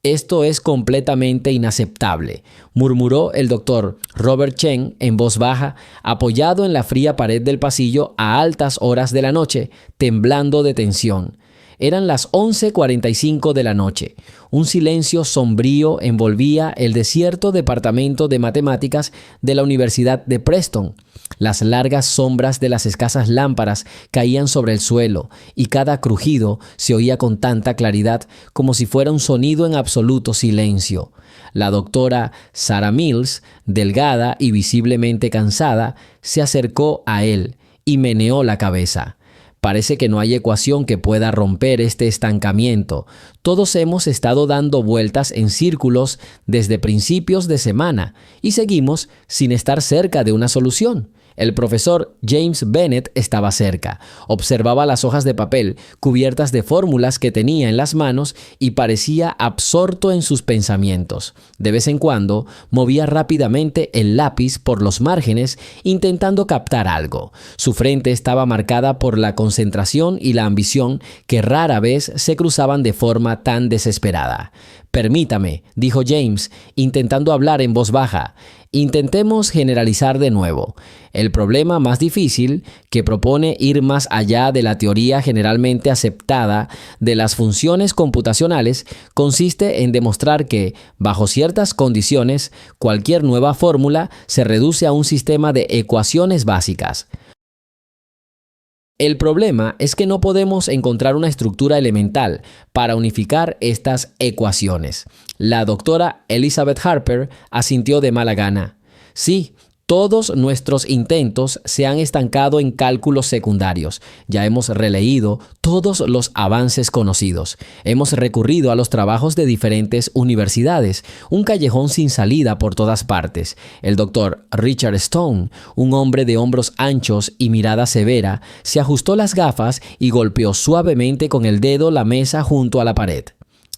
Esto es completamente inaceptable, murmuró el doctor Robert Chen en voz baja, apoyado en la fría pared del pasillo a altas horas de la noche, temblando de tensión. Eran las 11:45 de la noche. Un silencio sombrío envolvía el desierto departamento de matemáticas de la Universidad de Preston. Las largas sombras de las escasas lámparas caían sobre el suelo y cada crujido se oía con tanta claridad como si fuera un sonido en absoluto silencio. La doctora Sarah Mills, delgada y visiblemente cansada, se acercó a él y meneó la cabeza. Parece que no hay ecuación que pueda romper este estancamiento. Todos hemos estado dando vueltas en círculos desde principios de semana y seguimos sin estar cerca de una solución. El profesor James Bennett estaba cerca, observaba las hojas de papel cubiertas de fórmulas que tenía en las manos y parecía absorto en sus pensamientos. De vez en cuando movía rápidamente el lápiz por los márgenes intentando captar algo. Su frente estaba marcada por la concentración y la ambición que rara vez se cruzaban de forma tan desesperada. «Permítame», dijo James, intentando hablar en voz baja. «Intentemos generalizar de nuevo. El problema más difícil, que propone ir más allá de la teoría generalmente aceptada de las funciones computacionales, consiste en demostrar que, bajo ciertas condiciones, cualquier nueva fórmula se reduce a un sistema de ecuaciones básicas». El problema es que no podemos encontrar una estructura elemental para unificar estas ecuaciones. La doctora Elizabeth Harper asintió de mala gana. Sí, todos nuestros intentos se han estancado en cálculos secundarios. Ya hemos releído todos los avances conocidos. Hemos recurrido a los trabajos de diferentes universidades, un callejón sin salida por todas partes. El doctor Richard Stone, un hombre de hombros anchos y mirada severa, se ajustó las gafas y golpeó suavemente con el dedo la mesa junto a la pared.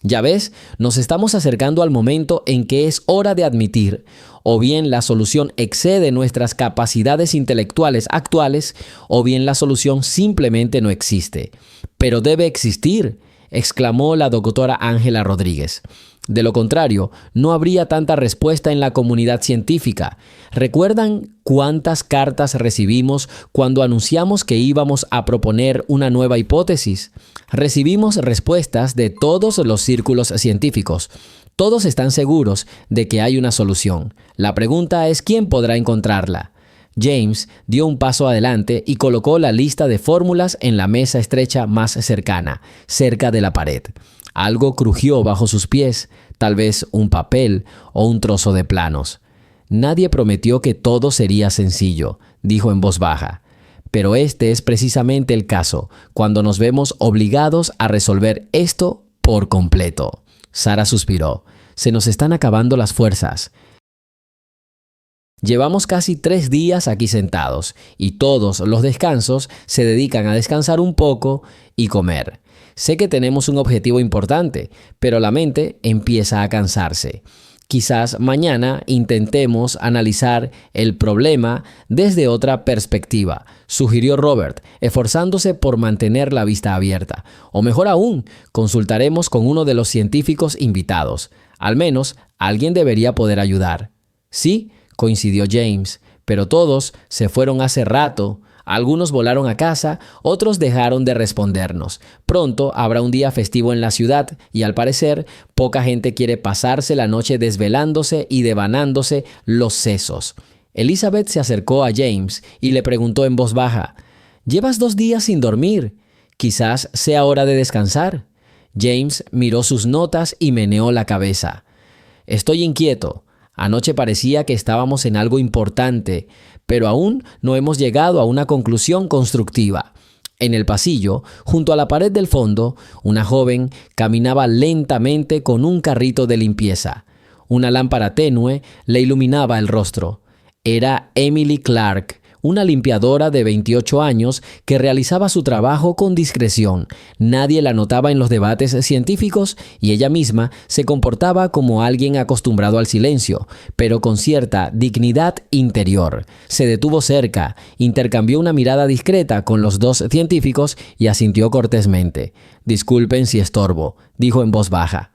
Ya ves, nos estamos acercando al momento en que es hora de admitir, o bien la solución excede nuestras capacidades intelectuales actuales, o bien la solución simplemente no existe. «Pero debe existir», exclamó la doctora Ángela Rodríguez. De lo contrario, no habría tanta respuesta en la comunidad científica. ¿Recuerdan cuántas cartas recibimos cuando anunciamos que íbamos a proponer una nueva hipótesis? Recibimos respuestas de todos los círculos científicos. Todos están seguros de que hay una solución. La pregunta es ¿quién podrá encontrarla? James dio un paso adelante y colocó la lista de fórmulas en la mesa estrecha más cercana, cerca de la pared. Algo crujió bajo sus pies, tal vez un papel o un trozo de planos. «Nadie prometió que todo sería sencillo», dijo en voz baja. «Pero este es precisamente el caso, cuando nos vemos obligados a resolver esto por completo». Sara suspiró. «Se nos están acabando las fuerzas». Llevamos casi 3 días aquí sentados y todos los descansos se dedican a descansar un poco y comer. Sé que tenemos un objetivo importante, pero la mente empieza a cansarse. Quizás mañana intentemos analizar el problema desde otra perspectiva, sugirió Robert, esforzándose por mantener la vista abierta. O mejor aún, consultaremos con uno de los científicos invitados. Al menos alguien debería poder ayudar. Sí, coincidió James, pero todos se fueron hace rato. Algunos volaron a casa, otros dejaron de respondernos. Pronto habrá un día festivo en la ciudad y al parecer poca gente quiere pasarse la noche desvelándose y devanándose los sesos. Elizabeth se acercó a James y le preguntó en voz baja: «Llevas 2 días sin dormir. Quizás sea hora de descansar». James miró sus notas y meneó la cabeza. «Estoy inquieto. Anoche parecía que estábamos en algo importante, pero aún no hemos llegado a una conclusión constructiva». En el pasillo, junto a la pared del fondo, una joven caminaba lentamente con un carrito de limpieza. Una lámpara tenue le iluminaba el rostro. Era Emily Clark, una limpiadora de 28 años que realizaba su trabajo con discreción. Nadie la notaba en los debates científicos y ella misma se comportaba como alguien acostumbrado al silencio, pero con cierta dignidad interior. Se detuvo cerca, intercambió una mirada discreta con los 2 científicos y asintió cortésmente. «Disculpen si estorbo», dijo en voz baja.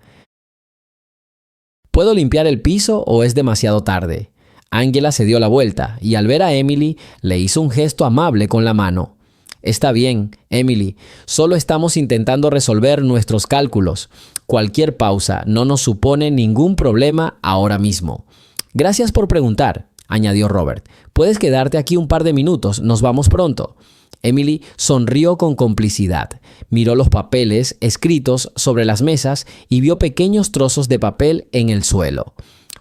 ¿Puedo limpiar el piso o es demasiado tarde? Angela se dio la vuelta y al ver a Emily le hizo un gesto amable con la mano. Está bien, Emily, solo estamos intentando resolver nuestros cálculos. Cualquier pausa no nos supone ningún problema ahora mismo. Gracias por preguntar, añadió Robert. Puedes quedarte aquí un par de minutos, nos vamos pronto. Emily sonrió con complicidad, miró los papeles escritos sobre las mesas y vio pequeños trozos de papel en el suelo.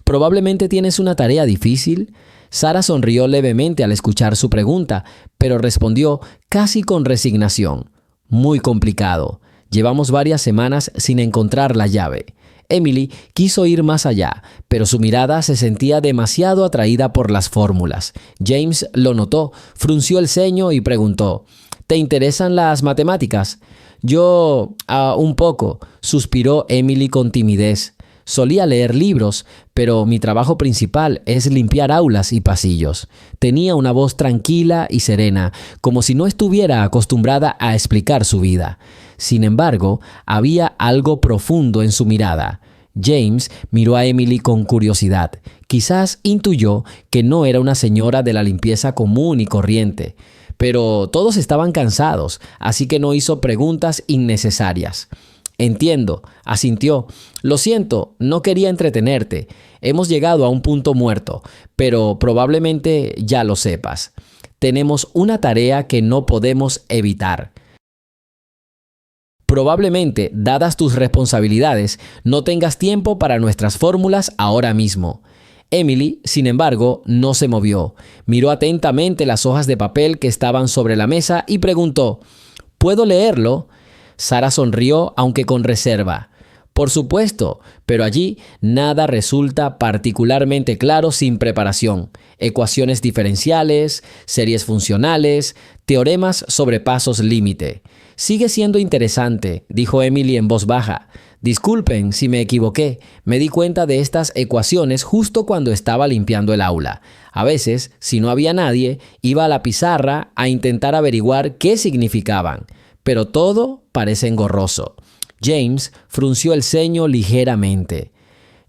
¿Probablemente tienes una tarea difícil? Sara sonrió levemente al escuchar su pregunta, pero respondió casi con resignación. Muy complicado. Llevamos varias semanas sin encontrar la llave. Emily quiso ir más allá, pero su mirada se sentía demasiado atraída por las fórmulas. James lo notó, frunció el ceño y preguntó, ¿te interesan las matemáticas? Yo, un poco, suspiró Emily con timidez. Solía leer libros, pero mi trabajo principal es limpiar aulas y pasillos. Tenía una voz tranquila y serena, como si no estuviera acostumbrada a explicar su vida. Sin embargo, había algo profundo en su mirada. James miró a Emily con curiosidad. Quizás intuyó que no era una señora de la limpieza común y corriente. Pero todos estaban cansados, así que no hizo preguntas innecesarias. Entiendo, asintió. Lo siento, no quería entretenerte. Hemos llegado a un punto muerto, pero probablemente ya lo sepas. Tenemos una tarea que no podemos evitar. Probablemente, dadas tus responsabilidades, no tengas tiempo para nuestras fórmulas ahora mismo. Emily, sin embargo, no se movió. Miró atentamente las hojas de papel que estaban sobre la mesa y preguntó, ¿puedo leerlo? Sara sonrió, aunque con reserva. Por supuesto, pero allí nada resulta particularmente claro sin preparación. Ecuaciones diferenciales, series funcionales, teoremas sobre pasos límite. Sigue siendo interesante, dijo Emily en voz baja. Disculpen si me equivoqué. Me di cuenta de estas ecuaciones justo cuando estaba limpiando el aula. A veces, si no había nadie, iba a la pizarra a intentar averiguar qué significaban. Pero todo parece engorroso. James frunció el ceño ligeramente.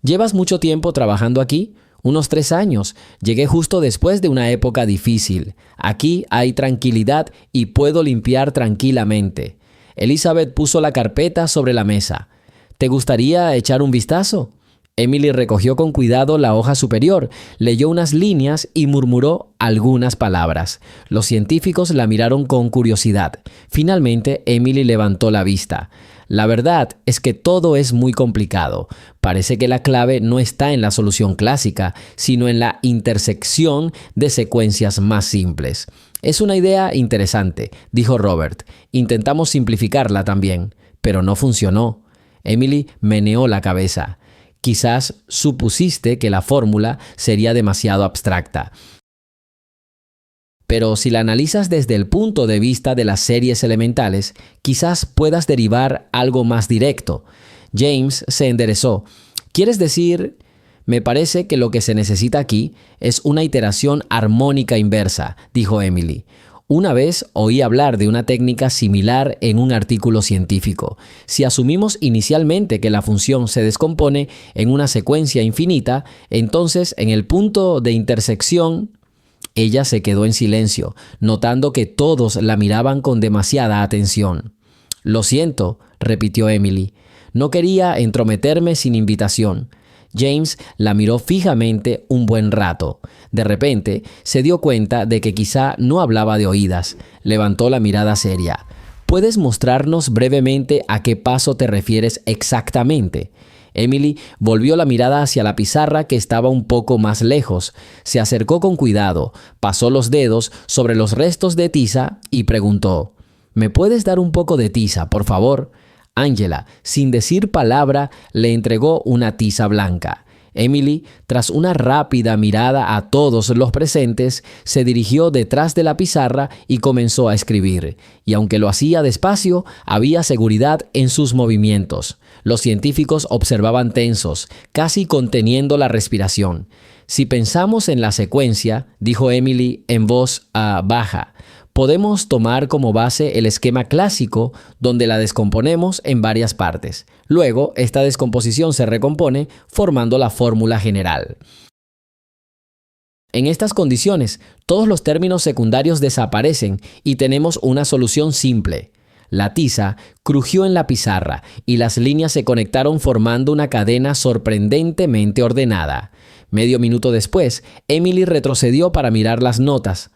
¿Llevas mucho tiempo trabajando aquí? Unos 3 años. Llegué justo después de una época difícil. Aquí hay tranquilidad y puedo limpiar tranquilamente. Elizabeth puso la carpeta sobre la mesa. ¿Te gustaría echar un vistazo? Emily recogió con cuidado la hoja superior, leyó unas líneas y murmuró algunas palabras. Los científicos la miraron con curiosidad. Finalmente, Emily levantó la vista. La verdad es que todo es muy complicado. Parece que la clave no está en la solución clásica, sino en la intersección de secuencias más simples. Es una idea interesante, dijo Robert. Intentamos simplificarla también, pero no funcionó. Emily meneó la cabeza. Quizás supusiste que la fórmula sería demasiado abstracta. Pero si la analizas desde el punto de vista de las series elementales, quizás puedas derivar algo más directo. James se enderezó. ¿Quieres decir? Me parece que lo que se necesita aquí es una iteración armónica inversa, dijo Emily. Una vez oí hablar de una técnica similar en un artículo científico. Si asumimos inicialmente que la función se descompone en una secuencia infinita, entonces en el punto de intersección, ella se quedó en silencio, notando que todos la miraban con demasiada atención. Lo siento, repitió Emily. No quería entrometerme sin invitación. James la miró fijamente un buen rato. De repente, se dio cuenta de que quizá no hablaba de oídas. Levantó la mirada seria. ¿Puedes mostrarnos brevemente a qué paso te refieres exactamente? Emily volvió la mirada hacia la pizarra que estaba un poco más lejos. Se acercó con cuidado, pasó los dedos sobre los restos de tiza y preguntó, ¿me puedes dar un poco de tiza, por favor? Angela, sin decir palabra, le entregó una tiza blanca. Emily, tras una rápida mirada a todos los presentes, se dirigió detrás de la pizarra y comenzó a escribir. Y aunque lo hacía despacio, había seguridad en sus movimientos. Los científicos observaban tensos, casi conteniendo la respiración. Si pensamos en la secuencia, dijo Emily en voz baja, Podemos tomar como base el esquema clásico donde la descomponemos en varias partes. Luego, esta descomposición se recompone formando la fórmula general. En estas condiciones, todos los términos secundarios desaparecen y tenemos una solución simple. La tiza crujió en la pizarra y las líneas se conectaron formando una cadena sorprendentemente ordenada. Medio minuto después, Emily retrocedió para mirar las notas.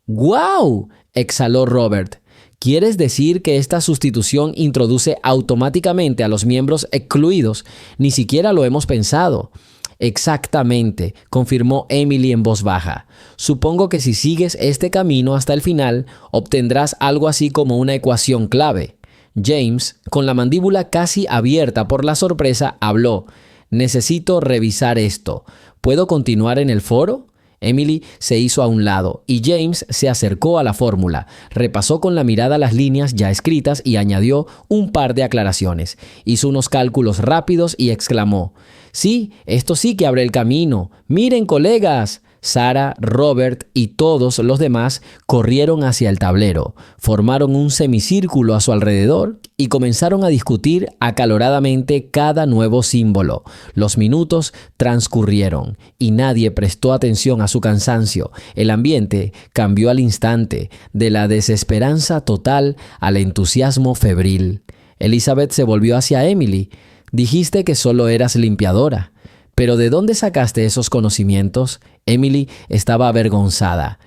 ¡Guau!, exhaló Robert. ¿Quieres decir que esta sustitución introduce automáticamente a los miembros excluidos? Ni siquiera lo hemos pensado. Exactamente, confirmó Emily en voz baja. Supongo que si sigues este camino hasta el final, obtendrás algo así como una ecuación clave. James, con la mandíbula casi abierta por la sorpresa, habló. Necesito revisar esto. ¿Puedo continuar en el foro? Emily se hizo a un lado y James se acercó a la fórmula, repasó con la mirada las líneas ya escritas y añadió un par de aclaraciones. Hizo unos cálculos rápidos y exclamó: «Sí, esto sí que abre el camino. ¡Miren, colegas!». Sarah, Robert y todos los demás corrieron hacia el tablero, formaron un semicírculo a su alrededor y comenzaron a discutir acaloradamente cada nuevo símbolo. Los minutos transcurrieron y nadie prestó atención a su cansancio. El ambiente cambió al instante, de la desesperanza total al entusiasmo febril. Elizabeth se volvió hacia Emily. «Dijiste que solo eras limpiadora. ¿Pero de dónde sacaste esos conocimientos?». Emily estaba avergonzada.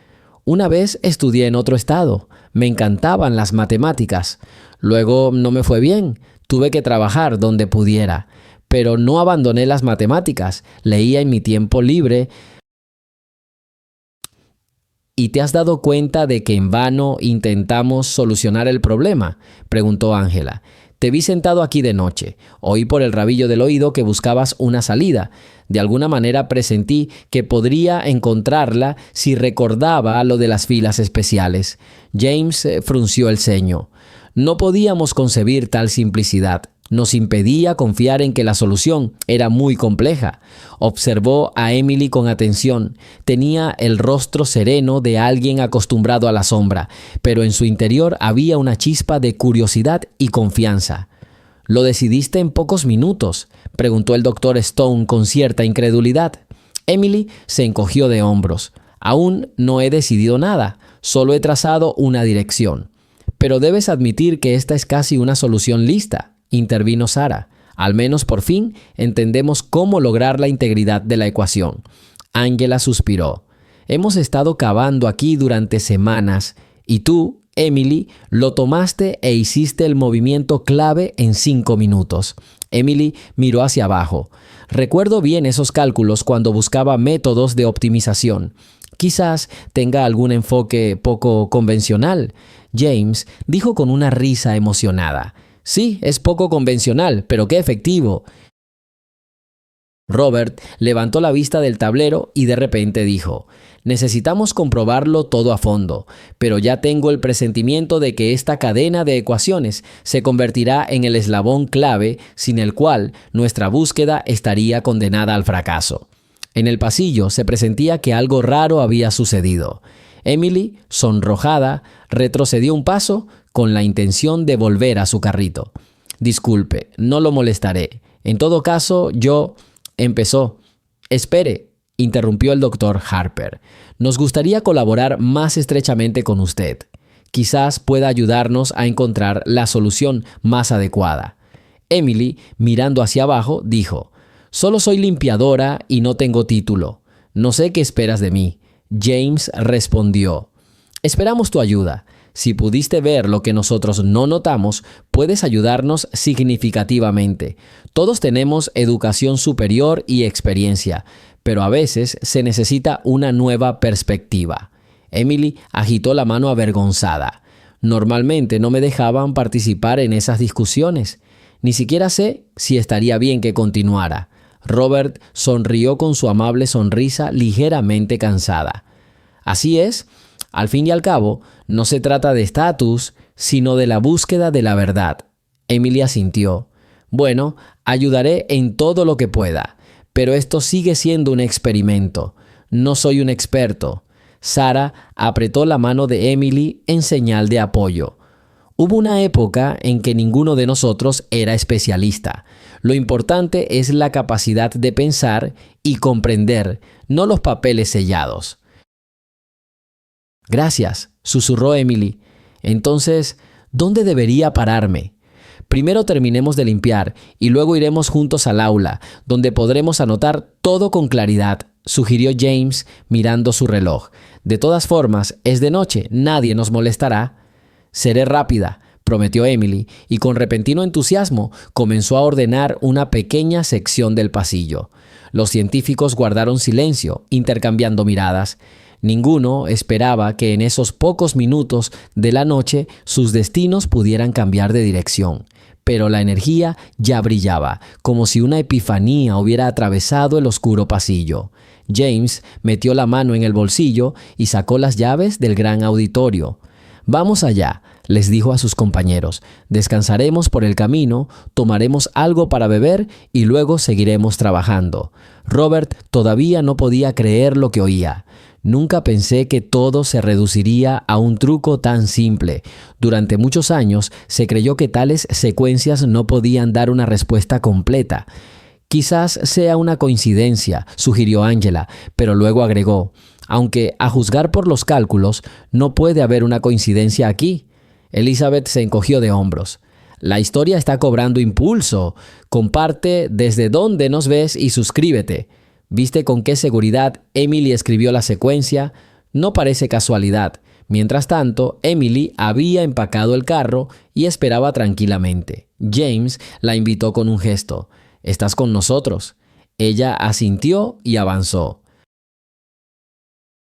«Una vez estudié en otro estado. Me encantaban las matemáticas. Luego no me fue bien. Tuve que trabajar donde pudiera. Pero no abandoné las matemáticas. Leía en mi tiempo libre». «¿Y te has dado cuenta de que en vano intentamos solucionar el problema?», preguntó Angela. «Te vi sentado aquí de noche. Oí por el rabillo del oído que buscabas una salida. De alguna manera presentí que podría encontrarla si recordaba lo de las filas especiales». James frunció el ceño. «No podíamos concebir tal simplicidad. Nos impedía confiar en que la solución era muy compleja». Observó a Emily con atención. Tenía el rostro sereno de alguien acostumbrado a la sombra, pero en su interior había una chispa de curiosidad y confianza. «¿Lo decidiste en pocos minutos?», preguntó el Dr. Stone con cierta incredulidad. Emily se encogió de hombros. «Aún no he decidido nada, solo he trazado una dirección». «Pero debes admitir que esta es casi una solución lista», intervino Sarah. «Al menos por fin entendemos cómo lograr la integridad de la ecuación». Angela suspiró. «Hemos estado cavando aquí durante semanas y tú, Emily, lo tomaste e hiciste el movimiento clave en 5 minutos». Emily miró hacia abajo. «Recuerdo bien esos cálculos cuando buscaba métodos de optimización. Quizás tenga algún enfoque poco convencional». James dijo con una risa emocionada. «Sí, es poco convencional, pero qué efectivo». Robert levantó la vista del tablero y de repente dijo: «Necesitamos comprobarlo todo a fondo, pero ya tengo el presentimiento de que esta cadena de ecuaciones se convertirá en el eslabón clave sin el cual nuestra búsqueda estaría condenada al fracaso». En el pasillo se presentía que algo raro había sucedido. Emily, sonrojada, retrocedió un paso con la intención de volver a su carrito. «Disculpe, no lo molestaré. En todo caso, yo...» empezó. «Espere», interrumpió el doctor Harper. «Nos gustaría colaborar más estrechamente con usted. Quizás pueda ayudarnos a encontrar la solución más adecuada». Emily, mirando hacia abajo, dijo: «Solo soy limpiadora y no tengo título. No sé qué esperas de mí». James respondió: «Esperamos tu ayuda. Si pudiste ver lo que nosotros no notamos, puedes ayudarnos significativamente. Todos tenemos educación superior y experiencia, pero a veces se necesita una nueva perspectiva». Emily agitó la mano avergonzada. «Normalmente no me dejaban participar en esas discusiones. Ni siquiera sé si estaría bien que continuara». Robert sonrió con su amable sonrisa ligeramente cansada. «Así es. Al fin y al cabo, no se trata de estatus, sino de la búsqueda de la verdad». Emily asintió. «Bueno, ayudaré en todo lo que pueda, pero esto sigue siendo un experimento. No soy un experto. Sarah apretó la mano de Emily en señal de apoyo. Hubo una época en que ninguno de nosotros era especialista. Lo importante es la capacidad de pensar y comprender, no los papeles sellados. Gracias, susurró Emily. Entonces, ¿dónde debería pararme? Primero terminemos de limpiar y luego iremos juntos al aula, donde podremos anotar todo con claridad, sugirió James mirando su reloj. De todas formas, es de noche, nadie nos molestará. Seré rápida, prometió Emily, y con repentino entusiasmo comenzó a ordenar una pequeña sección del pasillo. Los científicos guardaron silencio, intercambiando miradas. Ninguno esperaba que en esos pocos minutos de la noche sus destinos pudieran cambiar de dirección. Pero la energía ya brillaba, como si una epifanía hubiera atravesado el oscuro pasillo. James metió la mano en el bolsillo y sacó las llaves del gran auditorio. «Vamos allá», les dijo a sus compañeros. «Descansaremos por el camino, tomaremos algo para beber y luego seguiremos trabajando». Robert todavía no podía creer lo que oía. Nunca pensé que todo se reduciría a un truco tan simple. Durante muchos años se creyó que tales secuencias no podían dar una respuesta completa. Quizás sea una coincidencia, sugirió Angela, pero luego agregó, aunque a juzgar por los cálculos, no puede haber una coincidencia aquí. Elizabeth se encogió de hombros. La historia está cobrando impulso. Comparte desde dónde nos ves y suscríbete. ¿Viste con qué seguridad Emily escribió la secuencia? No parece casualidad. Mientras tanto, Emily había empacado el carro y esperaba tranquilamente. James la invitó con un gesto. «¿Estás con nosotros?» Ella asintió y avanzó.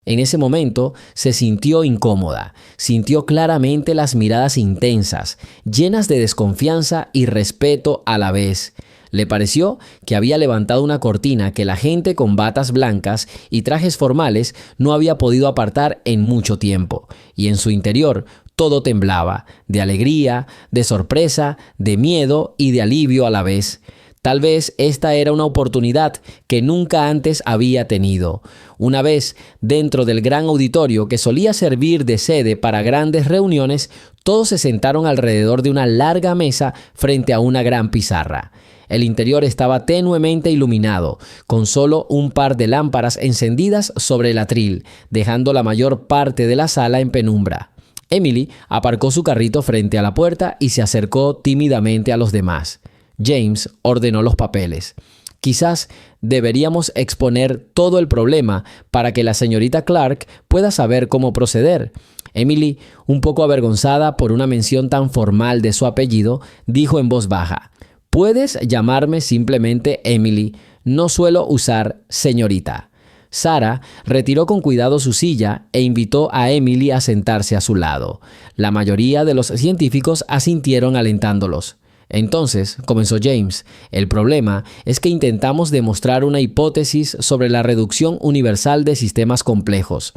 En ese momento se sintió incómoda, sintió claramente las miradas intensas, llenas de desconfianza y respeto a la vez. Le pareció que había levantado una cortina que la gente con batas blancas y trajes formales no había podido apartar en mucho tiempo, y en su interior todo temblaba, de alegría, de sorpresa, de miedo y de alivio a la vez. Tal vez esta era una oportunidad que nunca antes había tenido. Una vez dentro del gran auditorio que solía servir de sede para grandes reuniones, todos se sentaron alrededor de una larga mesa frente a una gran pizarra. El interior estaba tenuemente iluminado, con solo un par de lámparas encendidas sobre el atril, dejando la mayor parte de la sala en penumbra. Emily aparcó su carrito frente a la puerta y se acercó tímidamente a los demás. James ordenó los papeles. Quizás deberíamos exponer todo el problema para que la señorita Clark pueda saber cómo proceder. Emily, un poco avergonzada por una mención tan formal de su apellido, dijo en voz baja, «Puedes llamarme simplemente Emily. No suelo usar señorita». Sarah retiró con cuidado su silla e invitó a Emily a sentarse a su lado. La mayoría de los científicos asintieron alentándolos. Entonces, comenzó James, el problema es que intentamos demostrar una hipótesis sobre la reducción universal de sistemas complejos.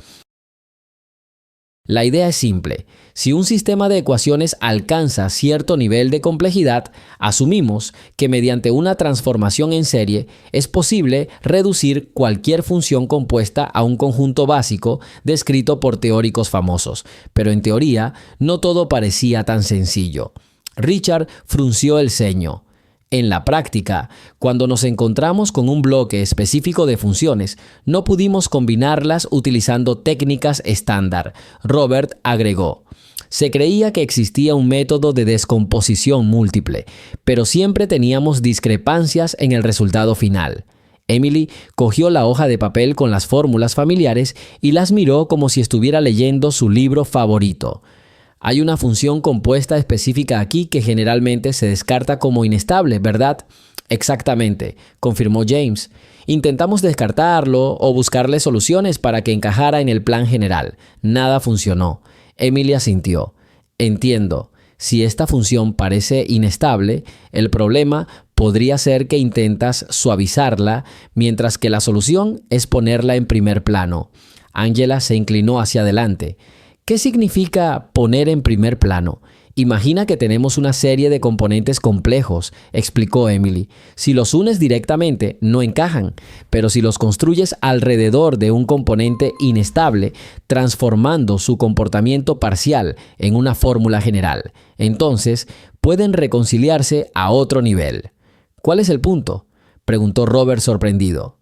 La idea es simple. Si un sistema de ecuaciones alcanza cierto nivel de complejidad, asumimos que mediante una transformación en serie es posible reducir cualquier función compuesta a un conjunto básico descrito por teóricos famosos. Pero en teoría, no todo parecía tan sencillo. Richard frunció el ceño. En la práctica, cuando nos encontramos con un bloque específico de funciones, no pudimos combinarlas utilizando técnicas estándar. Robert agregó. Se creía que existía un método de descomposición múltiple, pero siempre teníamos discrepancias en el resultado final. Emily cogió la hoja de papel con las fórmulas familiares y las miró como si estuviera leyendo su libro favorito. Hay una función compuesta específica aquí que generalmente se descarta como inestable, ¿verdad? Exactamente, confirmó James. Intentamos descartarlo o buscarle soluciones para que encajara en el plan general. Nada funcionó. Emily asintió. Entiendo. Si esta función parece inestable, el problema podría ser que intentas suavizarla, mientras que la solución es ponerla en primer plano. Angela se inclinó hacia adelante. ¿Qué significa poner en primer plano? Imagina que tenemos una serie de componentes complejos, explicó Emily. Si los unes directamente, no encajan, pero si los construyes alrededor de un componente inestable, transformando su comportamiento parcial en una fórmula general, entonces pueden reconciliarse a otro nivel. ¿Cuál es el punto?, preguntó Robert sorprendido.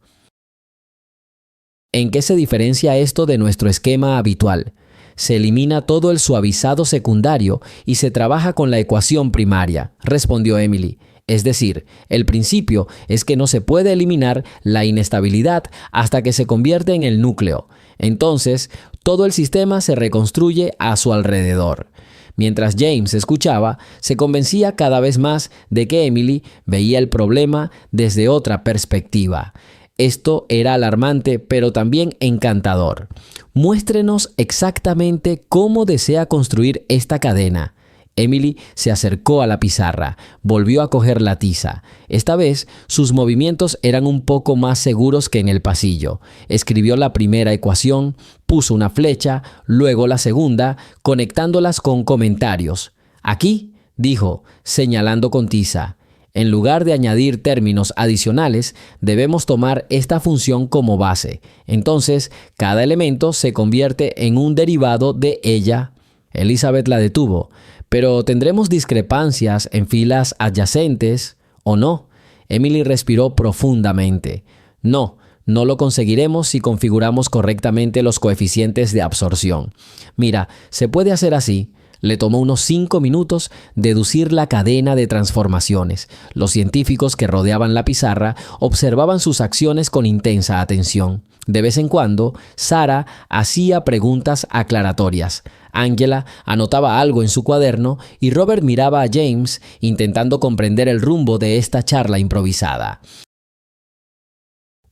¿En qué se diferencia esto de nuestro esquema habitual? Se elimina todo el suavizado secundario y se trabaja con la ecuación primaria, respondió Emily. Es decir, el principio es que no se puede eliminar la inestabilidad hasta que se convierte en el núcleo. Entonces, todo el sistema se reconstruye a su alrededor. Mientras James escuchaba, se convencía cada vez más de que Emily veía el problema desde otra perspectiva. Esto era alarmante, pero también encantador. Muéstrenos exactamente cómo desea construir esta cadena. Emily se acercó a la pizarra, volvió a coger la tiza. Esta vez, sus movimientos eran un poco más seguros que en el pasillo. Escribió la primera ecuación, puso una flecha, luego la segunda, conectándolas con comentarios. «Aquí», dijo, señalando con tiza. En lugar de añadir términos adicionales, debemos tomar esta función como base. Entonces, cada elemento se convierte en un derivado de ella. Elizabeth la detuvo. ¿Pero tendremos discrepancias en filas adyacentes o no? Emily respiró profundamente. No lo conseguiremos si configuramos correctamente los coeficientes de absorción. Mira, se puede hacer así. Le tomó unos 5 minutos deducir la cadena de transformaciones. Los científicos que rodeaban la pizarra observaban sus acciones con intensa atención. De vez en cuando, Sarah hacía preguntas aclaratorias. Angela anotaba algo en su cuaderno y Robert miraba a James intentando comprender el rumbo de esta charla improvisada.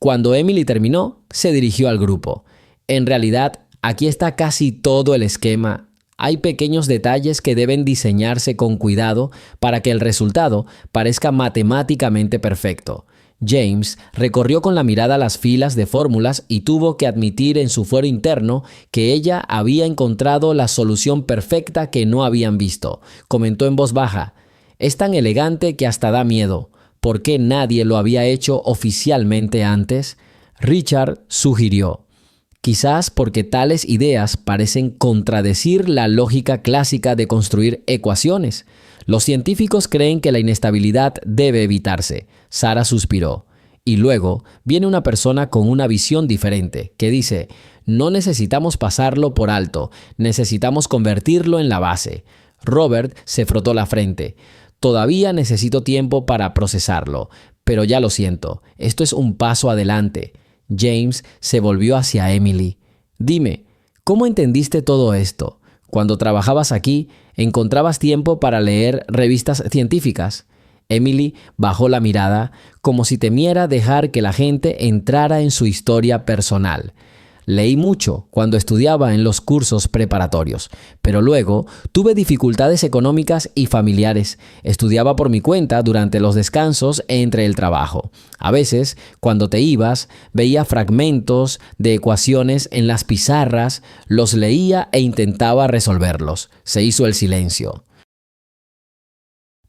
Cuando Emily terminó, se dirigió al grupo. En realidad, aquí está casi todo el esquema. Hay pequeños detalles que deben diseñarse con cuidado para que el resultado parezca matemáticamente perfecto. James recorrió con la mirada las filas de fórmulas y tuvo que admitir en su fuero interno que ella había encontrado la solución perfecta que no habían visto. Comentó en voz baja: «Es tan elegante que hasta da miedo. ¿Por qué nadie lo había hecho oficialmente antes?». Richard sugirió: «Quizás porque tales ideas parecen contradecir la lógica clásica de construir ecuaciones. Los científicos creen que la inestabilidad debe evitarse». Sarah suspiró. Y luego viene una persona con una visión diferente, que dice: «No necesitamos pasarlo por alto, necesitamos convertirlo en la base». Robert se frotó la frente. «Todavía necesito tiempo para procesarlo, pero ya lo siento, esto es un paso adelante». James se volvió hacia Emily. «Dime, ¿cómo entendiste todo esto? Cuando trabajabas aquí, ¿encontrabas tiempo para leer revistas científicas?». Emily bajó la mirada, como si temiera dejar que la gente entrara en su historia personal. «Leí mucho cuando estudiaba en los cursos preparatorios, pero luego tuve dificultades económicas y familiares. Estudiaba por mi cuenta durante los descansos entre el trabajo. A veces, cuando te ibas, veía fragmentos de ecuaciones en las pizarras, los leía e intentaba resolverlos». Se hizo el silencio.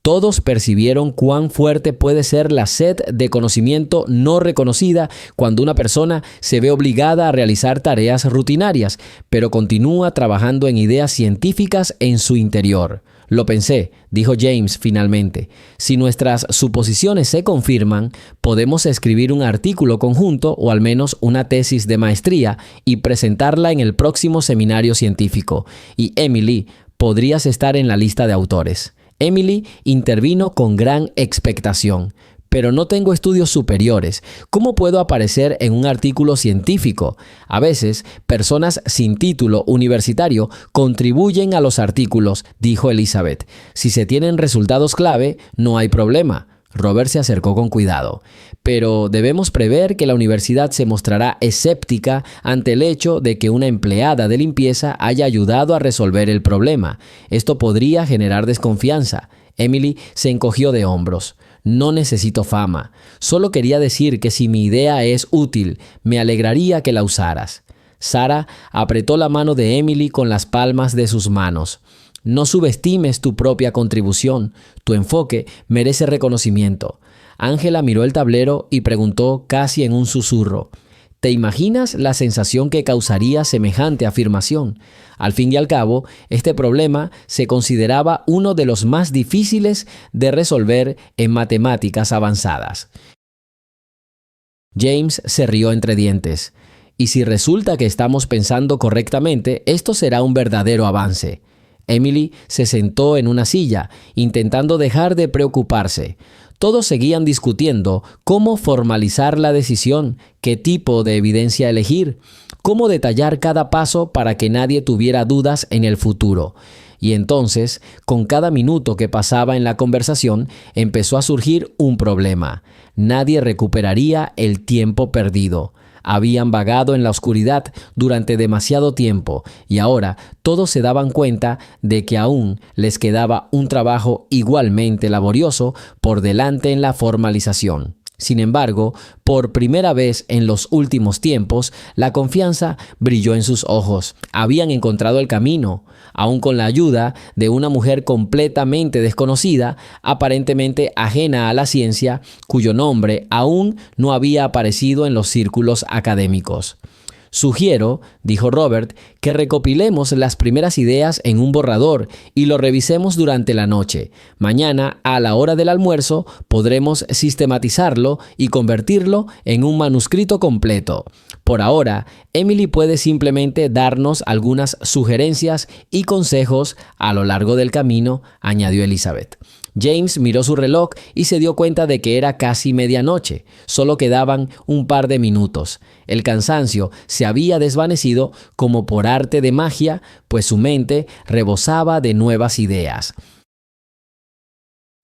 Todos percibieron cuán fuerte puede ser la sed de conocimiento no reconocida cuando una persona se ve obligada a realizar tareas rutinarias, pero continúa trabajando en ideas científicas en su interior. «Lo pensé», dijo James finalmente. «Si nuestras suposiciones se confirman, podemos escribir un artículo conjunto o al menos una tesis de maestría y presentarla en el próximo seminario científico. Y Emily, podrías estar en la lista de autores». Emily intervino con gran expectación. «Pero no tengo estudios superiores. ¿Cómo puedo aparecer en un artículo científico?». «A veces, personas sin título universitario contribuyen a los artículos», dijo Elizabeth. «Si se tienen resultados clave, no hay problema». Robert se acercó con cuidado. «Pero debemos prever que la universidad se mostrará escéptica ante el hecho de que una empleada de limpieza haya ayudado a resolver el problema. Esto podría generar desconfianza». Emily se encogió de hombros. «No necesito fama. Solo quería decir que si mi idea es útil, me alegraría que la usaras». Sarah apretó la mano de Emily con las palmas de sus manos. No subestimes tu propia contribución. Tu enfoque merece reconocimiento. Ángela miró el tablero y preguntó casi en un susurro: ¿te imaginas la sensación que causaría semejante afirmación? Al fin y al cabo, este problema se consideraba uno de los más difíciles de resolver en matemáticas avanzadas. James se rió entre dientes. Y si resulta que estamos pensando correctamente, esto será un verdadero avance. Emily se sentó en una silla, intentando dejar de preocuparse. Todos seguían discutiendo cómo formalizar la decisión, qué tipo de evidencia elegir, cómo detallar cada paso para que nadie tuviera dudas en el futuro. Y entonces, con cada minuto que pasaba en la conversación, empezó a surgir un problema. Nadie recuperaría el tiempo perdido. Habían vagado en la oscuridad durante demasiado tiempo y ahora todos se daban cuenta de que aún les quedaba un trabajo igualmente laborioso por delante en la formalización. Sin embargo, por primera vez en los últimos tiempos, la confianza brilló en sus ojos. Habían encontrado el camino, aun con la ayuda de una mujer completamente desconocida, aparentemente ajena a la ciencia, cuyo nombre aún no había aparecido en los círculos académicos. Sugiero, dijo Robert, que recopilemos las primeras ideas en un borrador y lo revisemos durante la noche. Mañana, a la hora del almuerzo, podremos sistematizarlo y convertirlo en un manuscrito completo. Por ahora, Emily puede simplemente darnos algunas sugerencias y consejos a lo largo del camino, añadió Elizabeth. James miró su reloj y se dio cuenta de que era casi medianoche. Solo quedaban un par de minutos. El cansancio se había desvanecido como por arte de magia, pues su mente rebosaba de nuevas ideas.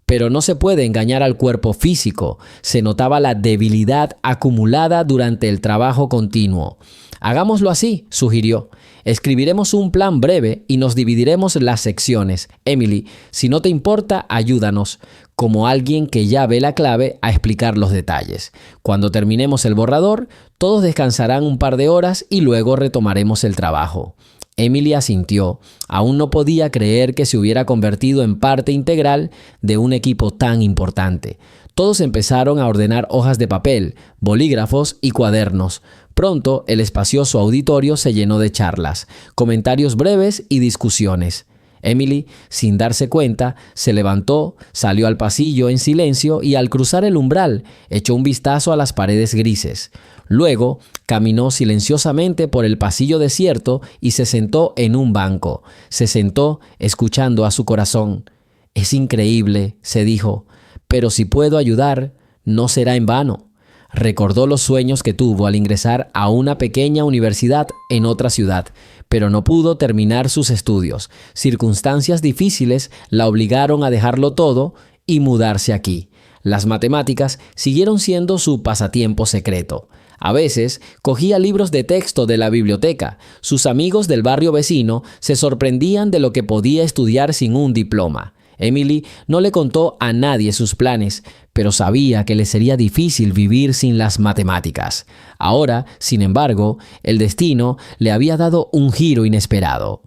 Pero no se puede engañar al cuerpo físico. Se notaba la debilidad acumulada durante el trabajo continuo. Hagámoslo así, sugirió. Escribiremos un plan breve y nos dividiremos las secciones. Emily, si no te importa, ayúdanos, como alguien que ya ve la clave, a explicar los detalles. Cuando terminemos el borrador, todos descansarán un par de horas y luego retomaremos el trabajo. Emily asintió. Aún no podía creer que se hubiera convertido en parte integral de un equipo tan importante. Todos empezaron a ordenar hojas de papel, bolígrafos y cuadernos. Pronto, el espacioso auditorio se llenó de charlas, comentarios breves y discusiones. Emily, sin darse cuenta, se levantó, salió al pasillo en silencio y al cruzar el umbral, echó un vistazo a las paredes grises. Luego, caminó silenciosamente por el pasillo desierto y se sentó en un banco. Se sentó escuchando a su corazón. «Es increíble», se dijo, «pero si puedo ayudar, no será en vano». Recordó los sueños que tuvo al ingresar a una pequeña universidad en otra ciudad, pero no pudo terminar sus estudios. Circunstancias difíciles la obligaron a dejarlo todo y mudarse aquí. Las matemáticas siguieron siendo su pasatiempo secreto. A veces cogía libros de texto de la biblioteca. Sus amigos del barrio vecino se sorprendían de lo que podía estudiar sin un diploma. Emily no le contó a nadie sus planes, pero sabía que le sería difícil vivir sin las matemáticas. Ahora, sin embargo, el destino le había dado un giro inesperado.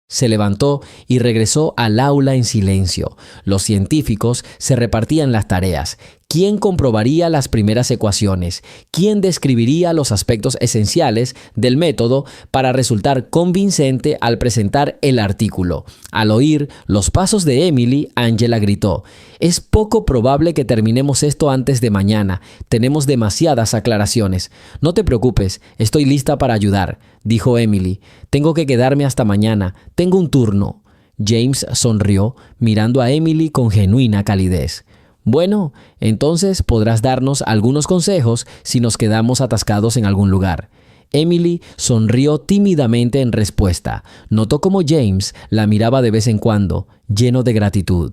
Se levantó y regresó al aula en silencio. Los científicos se repartían las tareas. ¿Quién comprobaría las primeras ecuaciones? ¿Quién describiría los aspectos esenciales del método para resultar convincente al presentar el artículo? Al oír los pasos de Emily, Ángela gritó: «Es poco probable que terminemos esto antes de mañana. Tenemos demasiadas aclaraciones». «No te preocupes, estoy lista para ayudar», dijo Emily. «Tengo que quedarme hasta mañana. Tengo un turno». James sonrió, mirando a Emily con genuina calidez. «Bueno, entonces podrás darnos algunos consejos si nos quedamos atascados en algún lugar». Emily sonrió tímidamente en respuesta. Notó cómo James la miraba de vez en cuando, lleno de gratitud.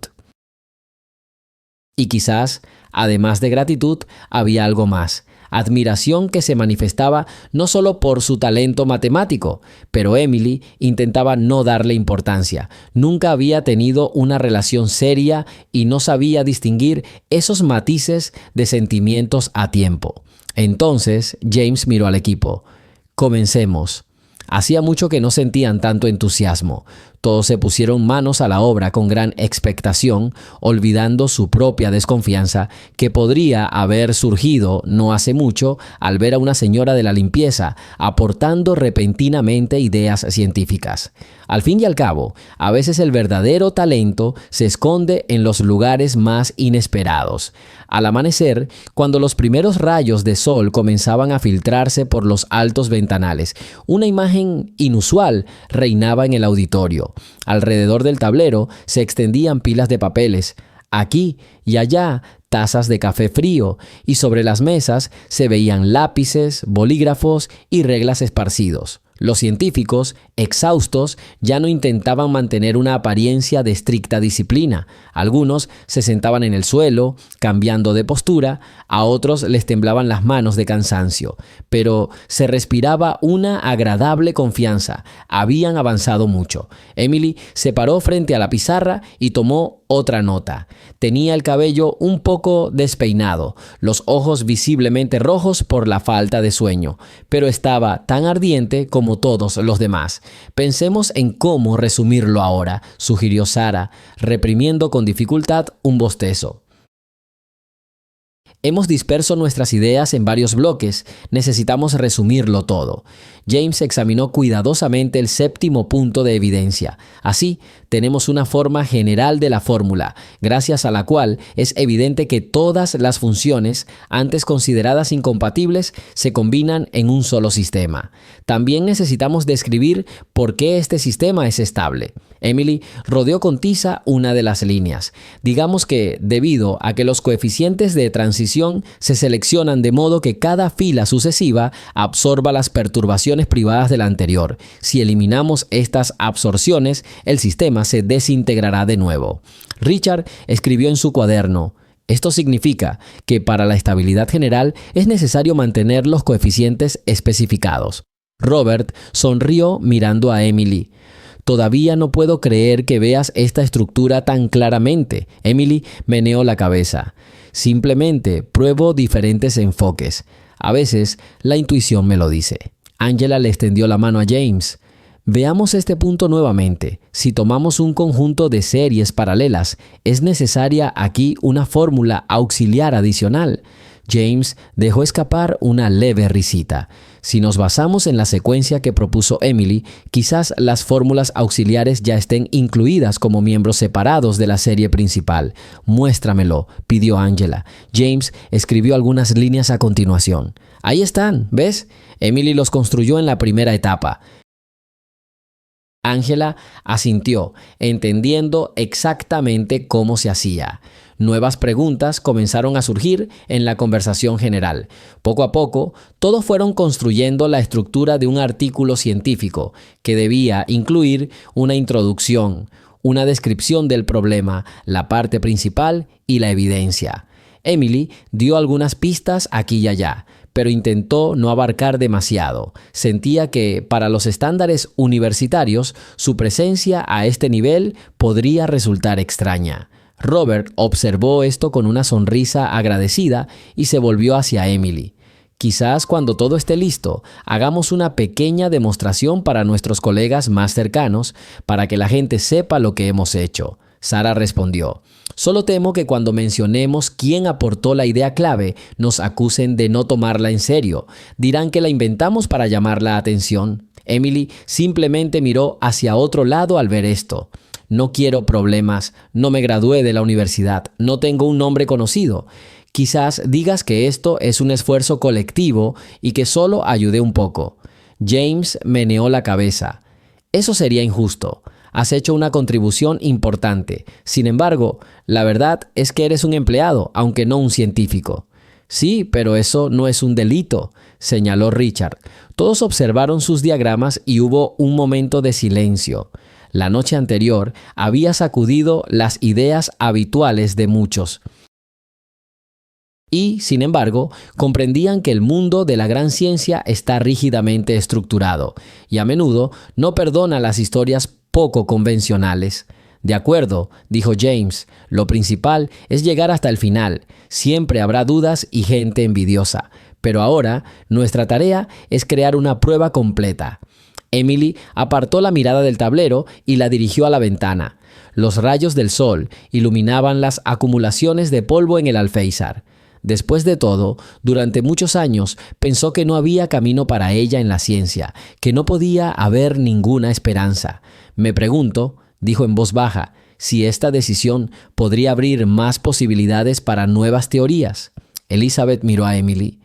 Y quizás, además de gratitud, había algo más. Admiración que se manifestaba no solo por su talento matemático, pero Emily intentaba no darle importancia. Nunca había tenido una relación seria y no sabía distinguir esos matices de sentimientos a tiempo. Entonces, James miró al equipo. «Comencemos». Hacía mucho que no sentían tanto entusiasmo. Todos se pusieron manos a la obra con gran expectación, olvidando su propia desconfianza que podría haber surgido no hace mucho al ver a una señora de la limpieza aportando repentinamente ideas científicas. Al fin y al cabo, a veces el verdadero talento se esconde en los lugares más inesperados. Al amanecer, cuando los primeros rayos de sol comenzaban a filtrarse por los altos ventanales, una imagen inusual reinaba en el auditorio. Alrededor del tablero se extendían pilas de papeles. Aquí y allá, tazas de café frío, y sobre las mesas se veían lápices, bolígrafos y reglas esparcidos. Los científicos, exhaustos, ya no intentaban mantener una apariencia de estricta disciplina. Algunos se sentaban en el suelo, cambiando de postura, a otros les temblaban las manos de cansancio. Pero se respiraba una agradable confianza. Habían avanzado mucho. Emily se paró frente a la pizarra y tomó otra nota. Tenía el cabello un poco despeinado, los ojos visiblemente rojos por la falta de sueño, pero estaba tan ardiente como todos los demás. Pensemos en cómo resumirlo ahora, sugirió Sarah, reprimiendo con dificultad un bostezo. Hemos disperso nuestras ideas en varios bloques. Necesitamos resumirlo todo. James examinó cuidadosamente el séptimo punto de evidencia. Así, tenemos una forma general de la fórmula, gracias a la cual es evidente que todas las funciones, antes consideradas incompatibles, se combinan en un solo sistema. También necesitamos describir por qué este sistema es estable. Emily rodeó con tiza una de las líneas. Digamos que, debido a que los coeficientes de transición se seleccionan de modo que cada fila sucesiva absorba las perturbaciones privadas de la anterior. Si eliminamos estas absorciones, el sistema se desintegrará de nuevo. Richard escribió en su cuaderno: esto significa que para la estabilidad general es necesario mantener los coeficientes especificados. Robert sonrió mirando a Emily. Todavía no puedo creer que veas esta estructura tan claramente. Emily meneó la cabeza. Simplemente pruebo diferentes enfoques. A veces la intuición me lo dice. Angela le extendió la mano a James. Veamos este punto nuevamente. Si tomamos un conjunto de series paralelas, es necesaria aquí una fórmula auxiliar adicional. James dejó escapar una leve risita. Si nos basamos en la secuencia que propuso Emily, quizás las fórmulas auxiliares ya estén incluidas como miembros separados de la serie principal. Muéstramelo, pidió Angela. James escribió algunas líneas a continuación. Ahí están, ¿ves? Emily los construyó en la primera etapa. Angela asintió, entendiendo exactamente cómo se hacía. Nuevas preguntas comenzaron a surgir en la conversación general. Poco a poco, todos fueron construyendo la estructura de un artículo científico que debía incluir una introducción, una descripción del problema, la parte principal y la evidencia. Emily dio algunas pistas aquí y allá, pero intentó no abarcar demasiado. Sentía que, para los estándares universitarios, su presencia a este nivel podría resultar extraña. Robert observó esto con una sonrisa agradecida y se volvió hacia Emily. Quizás cuando todo esté listo, hagamos una pequeña demostración para nuestros colegas más cercanos, para que la gente sepa lo que hemos hecho. Sarah respondió: solo temo que cuando mencionemos quién aportó la idea clave, nos acusen de no tomarla en serio. Dirán que la inventamos para llamar la atención. Emily simplemente miró hacia otro lado al ver esto. No quiero problemas, no me gradué de la universidad, no tengo un nombre conocido. Quizás digas que esto es un esfuerzo colectivo y que solo ayudé un poco. James meneó la cabeza. Eso sería injusto. Has hecho una contribución importante. Sin embargo, la verdad es que eres un empleado, aunque no un científico. Sí, pero eso no es un delito, señaló Richard. Todos observaron sus diagramas y hubo un momento de silencio. La noche anterior había sacudido las ideas habituales de muchos. Y, sin embargo, comprendían que el mundo de la gran ciencia está rígidamente estructurado y a menudo no perdona las historias poco convencionales. De acuerdo, dijo James, lo principal es llegar hasta el final. Siempre habrá dudas y gente envidiosa. Pero ahora, nuestra tarea es crear una prueba completa. Emily apartó la mirada del tablero y la dirigió a la ventana. Los rayos del sol iluminaban las acumulaciones de polvo en el alféizar. Después de todo, durante muchos años pensó que no había camino para ella en la ciencia, que no podía haber ninguna esperanza. Me pregunto, dijo en voz baja, si esta decisión podría abrir más posibilidades para nuevas teorías. Elizabeth miró a Emily.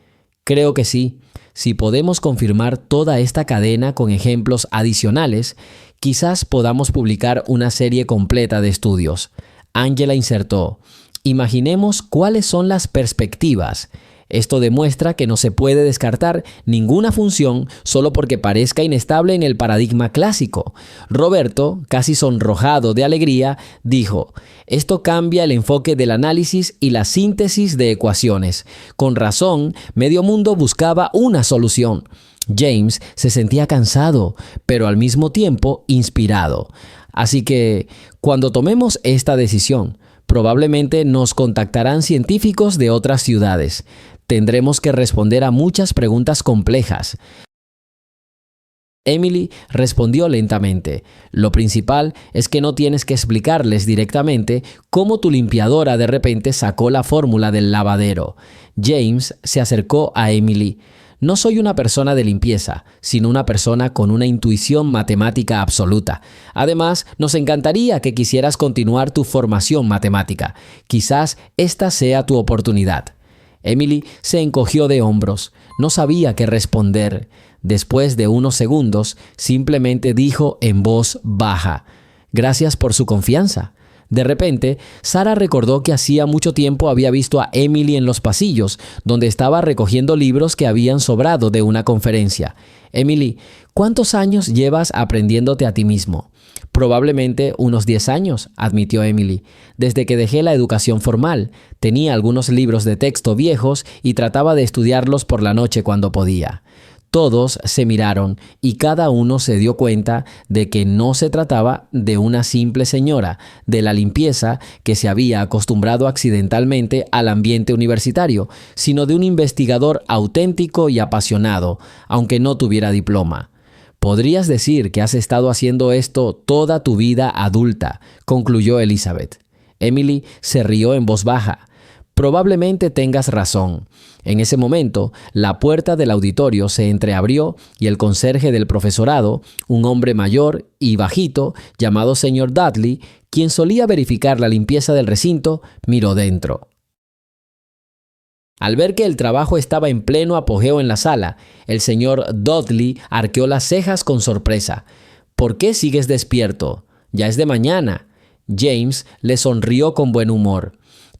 Creo que sí. Si podemos confirmar toda esta cadena con ejemplos adicionales, quizás podamos publicar una serie completa de estudios. Angela insertó: imaginemos cuáles son las perspectivas. Esto demuestra que no se puede descartar ninguna función solo porque parezca inestable en el paradigma clásico. Roberto, casi sonrojado de alegría, dijo: esto cambia el enfoque del análisis y la síntesis de ecuaciones. Con razón, medio mundo buscaba una solución. James se sentía cansado, pero al mismo tiempo inspirado. Así que, cuando tomemos esta decisión, probablemente nos contactarán científicos de otras ciudades. Tendremos que responder a muchas preguntas complejas. Emily respondió lentamente: lo principal es que no tienes que explicarles directamente cómo tu limpiadora de repente sacó la fórmula del lavadero. James se acercó a Emily. No soy una persona de limpieza, sino una persona con una intuición matemática absoluta. Además, nos encantaría que quisieras continuar tu formación matemática. Quizás esta sea tu oportunidad. Emily se encogió de hombros. No sabía qué responder. Después de unos segundos, simplemente dijo en voz baja: gracias por su confianza. De repente, Sara recordó que hacía mucho tiempo había visto a Emily en los pasillos, donde estaba recogiendo libros que habían sobrado de una conferencia. Emily, ¿cuántos años llevas aprendiéndote a ti mismo? Probablemente unos 10 años, admitió Emily. Desde que dejé la educación formal, tenía algunos libros de texto viejos y trataba de estudiarlos por la noche cuando podía. Todos se miraron y cada uno se dio cuenta de que no se trataba de una simple señora de la limpieza que se había acostumbrado accidentalmente al ambiente universitario, sino de un investigador auténtico y apasionado, aunque no tuviera diploma. Podrías decir que has estado haciendo esto toda tu vida adulta, concluyó Elizabeth. Emily se rió en voz baja. Probablemente tengas razón. En ese momento, la puerta del auditorio se entreabrió y el conserje del profesorado, un hombre mayor y bajito llamado señor Dudley, quien solía verificar la limpieza del recinto, miró dentro. Al ver que el trabajo estaba en pleno apogeo en la sala, el señor Dudley arqueó las cejas con sorpresa. ¿Por qué sigues despierto? Ya es de mañana. James le sonrió con buen humor.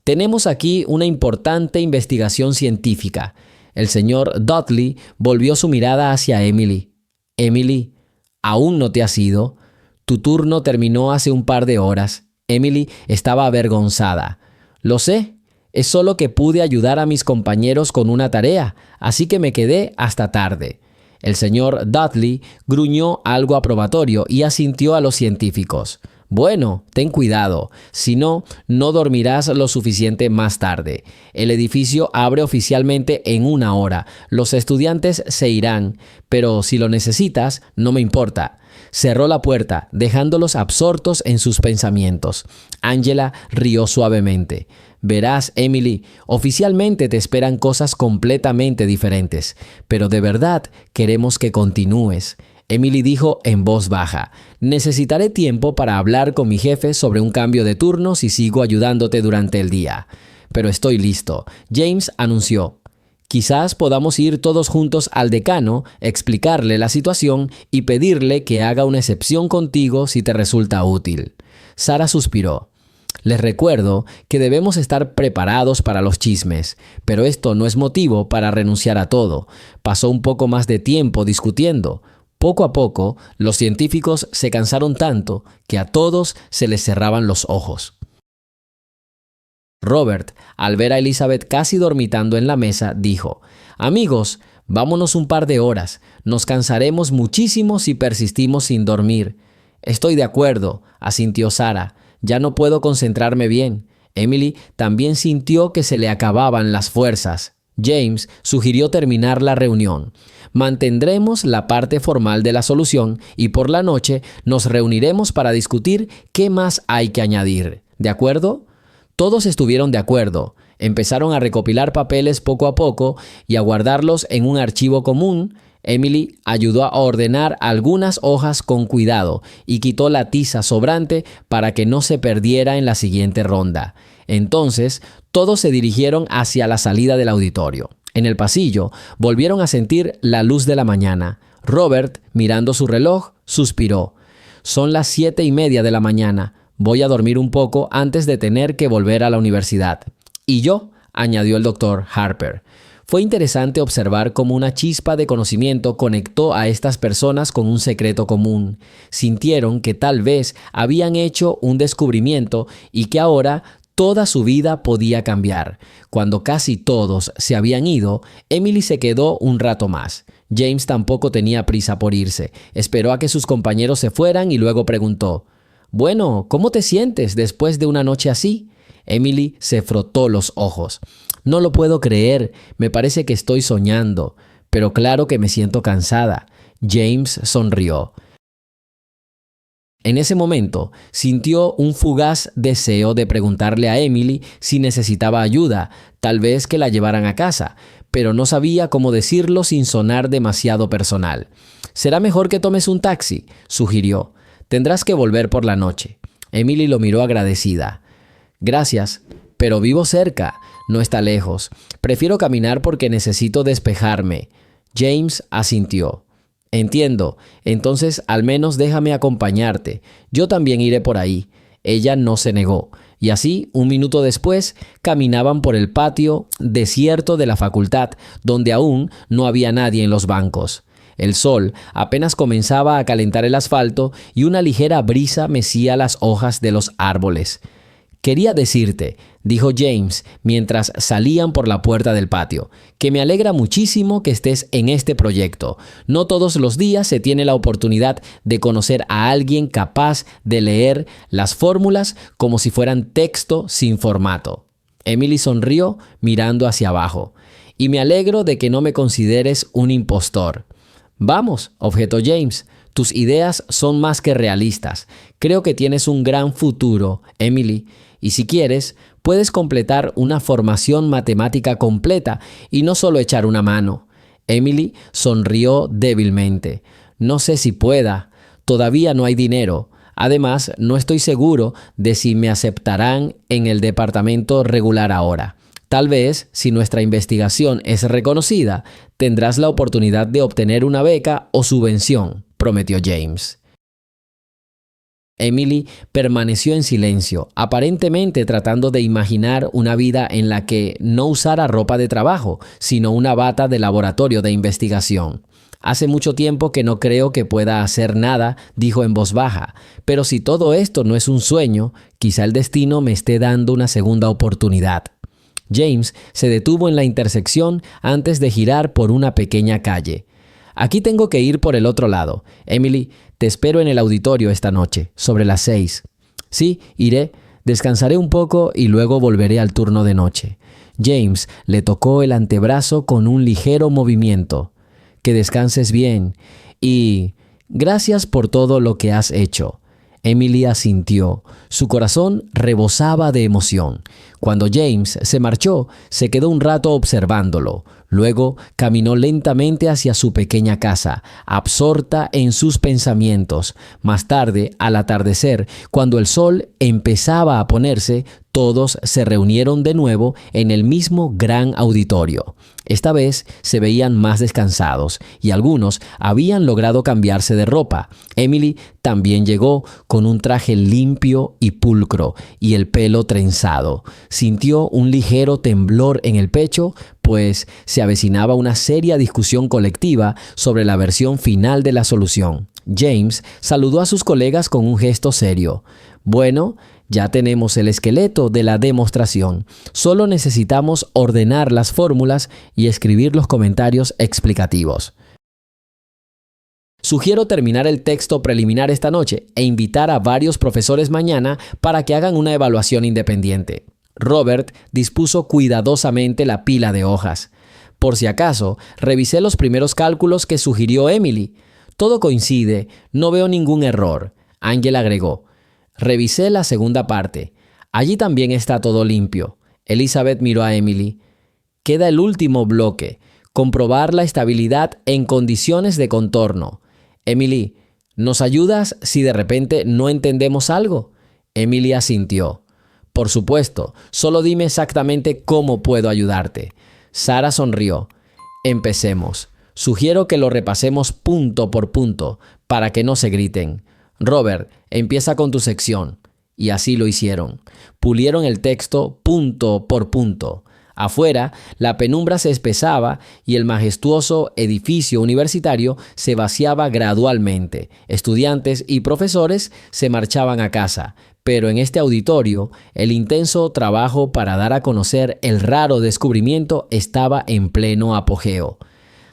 Tenemos aquí una importante investigación científica. El señor Dudley volvió su mirada hacia Emily. Emily, ¿aún no te has ido? Tu turno terminó hace un par de horas. Emily estaba avergonzada. Lo sé, es solo que pude ayudar a mis compañeros con una tarea, así que me quedé hasta tarde. El señor Dudley gruñó algo aprobatorio y asintió a los científicos. Bueno, ten cuidado, si no, no dormirás lo suficiente más tarde. El edificio abre oficialmente en 1 hora. Los estudiantes se irán, pero si lo necesitas, no me importa. Cerró la puerta, dejándolos absortos en sus pensamientos. Angela rió suavemente. Verás, Emily, oficialmente te esperan cosas completamente diferentes, pero de verdad queremos que continúes. Emily dijo en voz baja: necesitaré tiempo para hablar con mi jefe sobre un cambio de turno si sigo ayudándote durante el día. Pero estoy listo. James anunció: quizás podamos ir todos juntos al decano, explicarle la situación y pedirle que haga una excepción contigo si te resulta útil. Sara suspiró. Les recuerdo que debemos estar preparados para los chismes, pero esto no es motivo para renunciar a todo. Pasó un poco más de tiempo discutiendo. Poco a poco, los científicos se cansaron tanto que a todos se les cerraban los ojos. Robert, al ver a Elizabeth casi dormitando en la mesa, dijo: amigos, vámonos un par de horas. Nos cansaremos muchísimo si persistimos sin dormir. Estoy de acuerdo, asintió Sara. Ya no puedo concentrarme bien. Emily también sintió que se le acababan las fuerzas. James sugirió terminar la reunión. Mantendremos la parte formal de la solución y por la noche nos reuniremos para discutir qué más hay que añadir. ¿De acuerdo? Todos estuvieron de acuerdo. Empezaron a recopilar papeles poco a poco y a guardarlos en un archivo común. Emily ayudó a ordenar algunas hojas con cuidado y quitó la tiza sobrante para que no se perdiera en la siguiente ronda. Entonces, todos se dirigieron hacia la salida del auditorio. En el pasillo, volvieron a sentir la luz de la mañana. Robert, mirando su reloj, suspiró. Son las 7:30 de la mañana. Voy a dormir un poco antes de tener que volver a la universidad. Y yo, añadió el doctor Harper. Fue interesante observar cómo una chispa de conocimiento conectó a estas personas con un secreto común. Sintieron que tal vez habían hecho un descubrimiento y que ahora toda su vida podía cambiar. Cuando casi todos se habían ido, Emily se quedó un rato más. James tampoco tenía prisa por irse. Esperó a que sus compañeros se fueran y luego preguntó: «Bueno, ¿cómo te sientes después de una noche así?» Emily se frotó los ojos. «No lo puedo creer, me parece que estoy soñando, pero claro que me siento cansada». James sonrió. En ese momento, sintió un fugaz deseo de preguntarle a Emily si necesitaba ayuda, tal vez que la llevaran a casa, pero no sabía cómo decirlo sin sonar demasiado personal. «Será mejor que tomes un taxi», sugirió. «Tendrás que volver por la noche». Emily lo miró agradecida. «Gracias, pero vivo cerca, no está lejos. Prefiero caminar porque necesito despejarme». James asintió. «Entiendo, entonces al menos déjame acompañarte. Yo también iré por ahí». Ella no se negó, y así, un minuto después, caminaban por el patio desierto de la facultad, donde aún no había nadie en los bancos. El sol apenas comenzaba a calentar el asfalto y una ligera brisa mecía las hojas de los árboles. «Quería decirte», dijo James mientras salían por la puerta del patio, «que me alegra muchísimo que estés en este proyecto. No todos los días se tiene la oportunidad de conocer a alguien capaz de leer las fórmulas como si fueran texto sin formato». Emily sonrió mirando hacia abajo. «Y me alegro de que no me consideres un impostor». «Vamos», objetó James. «Tus ideas son más que realistas. Creo que tienes un gran futuro, Emily. Y si quieres, puedes completar una formación matemática completa y no solo echar una mano». Emily sonrió débilmente. «No sé si pueda. Todavía no hay dinero. Además, no estoy seguro de si me aceptarán en el departamento regular ahora. Tal vez, si nuestra investigación es reconocida, tendrás la oportunidad de obtener una beca o subvención», prometió James. Emily permaneció en silencio, aparentemente tratando de imaginar una vida en la que no usara ropa de trabajo, sino una bata de laboratorio de investigación. «Hace mucho tiempo que no creo que pueda hacer nada», dijo en voz baja, «pero si todo esto no es un sueño, quizá el destino me esté dando una segunda oportunidad». James se detuvo en la intersección antes de girar por una pequeña calle. «Aquí tengo que ir por el otro lado. Emily, te espero en el auditorio esta noche, sobre las 6. «Sí, iré. Descansaré un poco y luego volveré al turno de noche». James le tocó el antebrazo con un ligero movimiento. «Que descanses bien y gracias por todo lo que has hecho». Emily asintió. Su corazón rebosaba de emoción. Cuando James se marchó, se quedó un rato observándolo. Luego caminó lentamente hacia su pequeña casa, absorta en sus pensamientos. Más tarde, al atardecer, cuando el sol empezaba a ponerse, todos se reunieron de nuevo en el mismo gran auditorio. Esta vez se veían más descansados y algunos habían logrado cambiarse de ropa. Emily también llegó con un traje limpio y pulcro y el pelo trenzado. Sintió un ligero temblor en el pecho, pues se avecinaba una seria discusión colectiva sobre la versión final de la solución. James saludó a sus colegas con un gesto serio. «Bueno, ya tenemos el esqueleto de la demostración. Solo necesitamos ordenar las fórmulas y escribir los comentarios explicativos». Sugiero terminar el texto preliminar esta noche e invitar a varios profesores mañana para que hagan una evaluación independiente. Robert dispuso cuidadosamente la pila de hojas. Por si acaso, revisé los primeros cálculos que sugirió Emily. Todo coincide, no veo ningún error. Angela agregó. Revisé la segunda parte. Allí también está todo limpio. Elizabeth miró a Emily. Queda el último bloque. Comprobar la estabilidad en condiciones de contorno. Emily, ¿nos ayudas si de repente no entendemos algo? Emily asintió. Por supuesto, solo dime exactamente cómo puedo ayudarte. Sara sonrió. Empecemos. Sugiero que lo repasemos punto por punto, para que no se griten. Robert, empieza con tu sección. Y así lo hicieron. Pulieron el texto punto por punto. Afuera, la penumbra se espesaba y el majestuoso edificio universitario se vaciaba gradualmente. Estudiantes y profesores se marchaban a casa. Pero en este auditorio, el intenso trabajo para dar a conocer el raro descubrimiento estaba en pleno apogeo.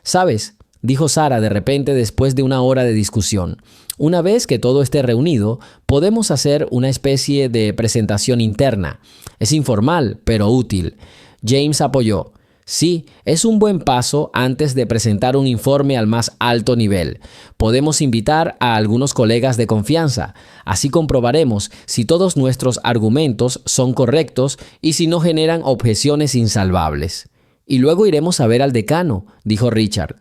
¿Sabes?, dijo Sara de repente después de una hora de discusión. Una vez que todo esté reunido, podemos hacer una especie de presentación interna. Es informal, pero útil. James apoyó. Sí, es un buen paso antes de presentar un informe al más alto nivel. Podemos invitar a algunos colegas de confianza. Así comprobaremos si todos nuestros argumentos son correctos y si no generan objeciones insalvables. Y luego iremos a ver al decano, dijo Richard.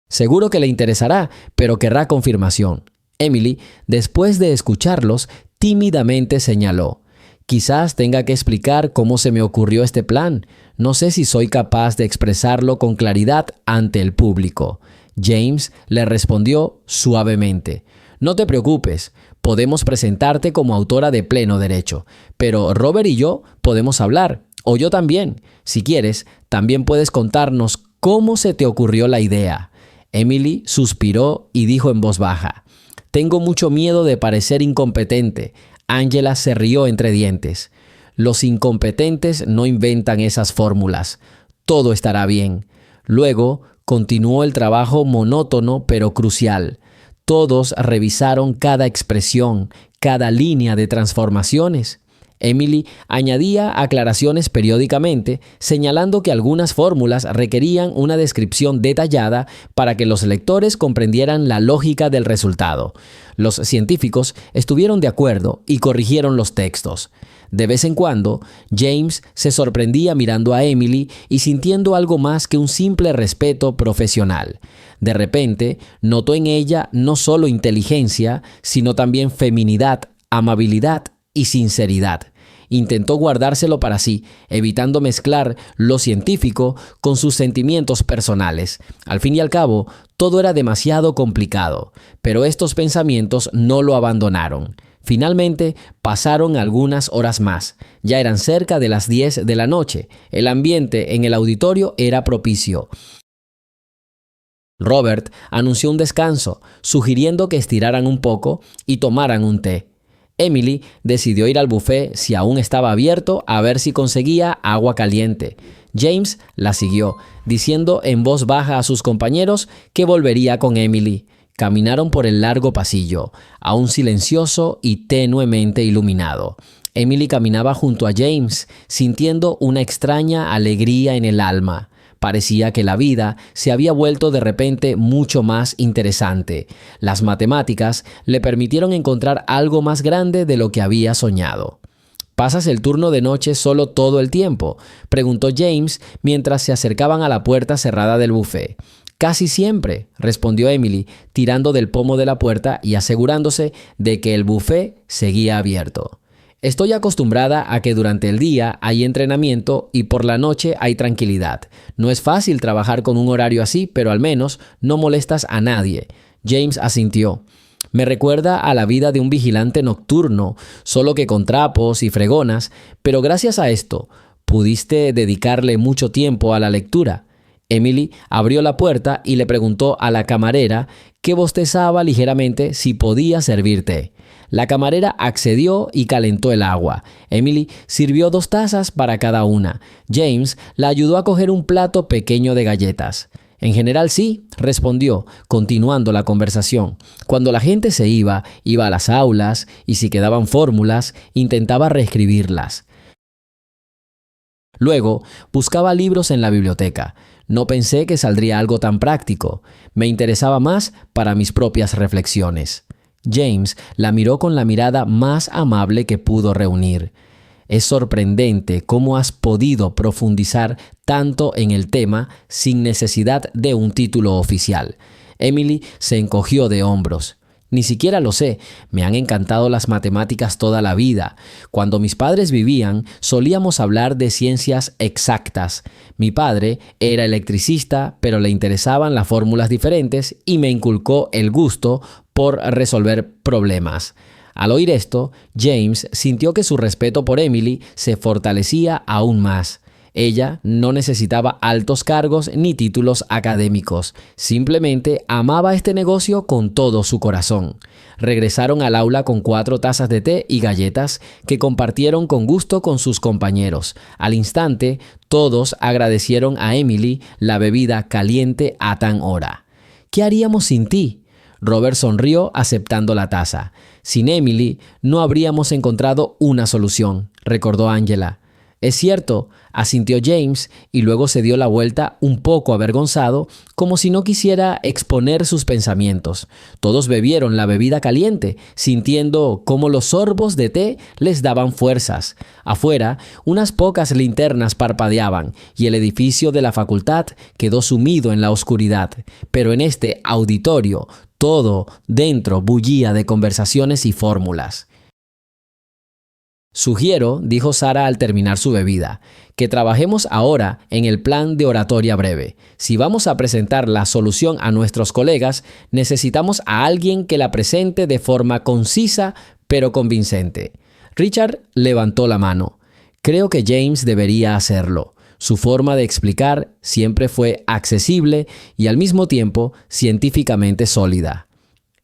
Seguro que le interesará, pero querrá confirmación. Emily, después de escucharlos, tímidamente señaló. Quizás tenga que explicar cómo se me ocurrió este plan. No sé si soy capaz de expresarlo con claridad ante el público. James le respondió suavemente. No te preocupes, podemos presentarte como autora de pleno derecho, pero Robert y yo podemos hablar, o yo también. Si quieres, también puedes contarnos cómo se te ocurrió la idea. Emily suspiró y dijo en voz baja. Tengo mucho miedo de parecer incompetente. Angela se rió entre dientes. Los incompetentes no inventan esas fórmulas. Todo estará bien. Luego continuó el trabajo monótono pero crucial. Todos revisaron cada expresión, cada línea de transformaciones. Emily añadía aclaraciones periódicamente, señalando que algunas fórmulas requerían una descripción detallada para que los lectores comprendieran la lógica del resultado. Los científicos estuvieron de acuerdo y corrigieron los textos. De vez en cuando, James se sorprendía mirando a Emily y sintiendo algo más que un simple respeto profesional. De repente, notó en ella no solo inteligencia, sino también feminidad, amabilidad y sinceridad. Intentó guardárselo para sí, evitando mezclar lo científico con sus sentimientos personales. Al fin y al cabo, todo era demasiado complicado, pero estos pensamientos no lo abandonaron. Finalmente, pasaron algunas horas más. Ya eran cerca de las 10 de la noche. El ambiente en el auditorio era propicio. Robert anunció un descanso, sugiriendo que estiraran un poco y tomaran un té. Emily decidió ir al buffet si aún estaba abierto a ver si conseguía agua caliente. James la siguió, diciendo en voz baja a sus compañeros que volvería con Emily. Caminaron por el largo pasillo, aún silencioso y tenuemente iluminado. Emily caminaba junto a James, sintiendo una extraña alegría en el alma. Parecía que la vida se había vuelto de repente mucho más interesante. Las matemáticas le permitieron encontrar algo más grande de lo que había soñado. ¿Pasas el turno de noche solo todo el tiempo?, preguntó James mientras se acercaban a la puerta cerrada del buffet. Casi siempre, respondió Emily, tirando del pomo de la puerta y asegurándose de que el buffet seguía abierto. Estoy acostumbrada a que durante el día hay entrenamiento y por la noche hay tranquilidad. No es fácil trabajar con un horario así, pero al menos no molestas a nadie. James asintió. Me recuerda a la vida de un vigilante nocturno, solo que con trapos y fregonas, pero gracias a esto, pudiste dedicarle mucho tiempo a la lectura. Emily abrió la puerta y le preguntó a la camarera, que bostezaba ligeramente, si podía servir té. La camarera accedió y calentó el agua. Emily sirvió 2 tazas para cada una. James la ayudó a coger un plato pequeño de galletas. En general sí, respondió, continuando la conversación. Cuando la gente se iba a las aulas y si quedaban fórmulas, intentaba reescribirlas. Luego, buscaba libros en la biblioteca. No pensé que saldría algo tan práctico. Me interesaba más para mis propias reflexiones. James la miró con la mirada más amable que pudo reunir. Es sorprendente cómo has podido profundizar tanto en el tema sin necesidad de un título oficial. Emily se encogió de hombros. Ni siquiera lo sé, me han encantado las matemáticas toda la vida. Cuando mis padres vivían, solíamos hablar de ciencias exactas. Mi padre era electricista, pero le interesaban las fórmulas diferentes y me inculcó el gusto por resolver problemas. Al oír esto, James sintió que su respeto por Emily se fortalecía aún más. Ella no necesitaba altos cargos ni títulos académicos, simplemente amaba este negocio con todo su corazón. Regresaron al aula con 4 tazas de té y galletas que compartieron con gusto con sus compañeros. Al instante, todos agradecieron a Emily la bebida caliente a tan hora. ¿Qué haríamos sin ti? Robert sonrió aceptando la taza. Sin Emily, no habríamos encontrado una solución, recordó Angela. Es cierto, asintió James y luego se dio la vuelta un poco avergonzado, como si no quisiera exponer sus pensamientos. Todos bebieron la bebida caliente, sintiendo cómo los sorbos de té les daban fuerzas. Afuera, unas pocas linternas parpadeaban y el edificio de la facultad quedó sumido en la oscuridad. Pero en este auditorio, todo dentro bullía de conversaciones y fórmulas. Sugiero, dijo Sara al terminar su bebida, que trabajemos ahora en el plan de oratoria breve. Si vamos a presentar la solución a nuestros colegas, necesitamos a alguien que la presente de forma concisa pero convincente. Richard levantó la mano. Creo que James debería hacerlo. Su forma de explicar siempre fue accesible y al mismo tiempo científicamente sólida.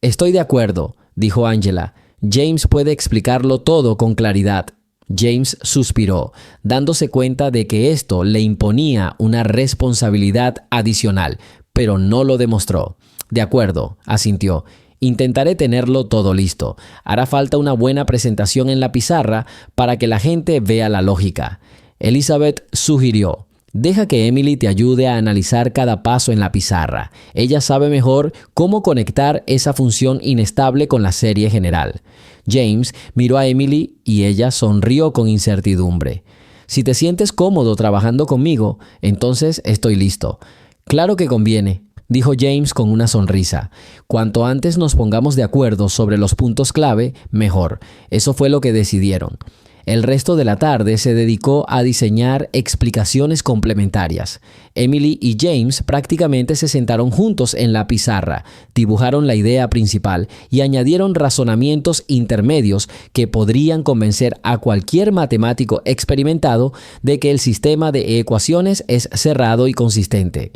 Estoy de acuerdo, dijo Angela. James puede explicarlo todo con claridad. James suspiró, dándose cuenta de que esto le imponía una responsabilidad adicional, pero no lo demostró. De acuerdo, asintió. Intentaré tenerlo todo listo. Hará falta una buena presentación en la pizarra para que la gente vea la lógica. Elizabeth sugirió. Deja que Emily te ayude a analizar cada paso en la pizarra. Ella sabe mejor cómo conectar esa función inestable con la serie general. James miró a Emily y ella sonrió con incertidumbre. Si te sientes cómodo trabajando conmigo, entonces estoy listo. Claro que conviene, dijo James con una sonrisa. Cuanto antes nos pongamos de acuerdo sobre los puntos clave, mejor. Eso fue lo que decidieron. El resto de la tarde se dedicó a diseñar explicaciones complementarias. Emily y James prácticamente se sentaron juntos en la pizarra, dibujaron la idea principal y añadieron razonamientos intermedios que podrían convencer a cualquier matemático experimentado de que el sistema de ecuaciones es cerrado y consistente.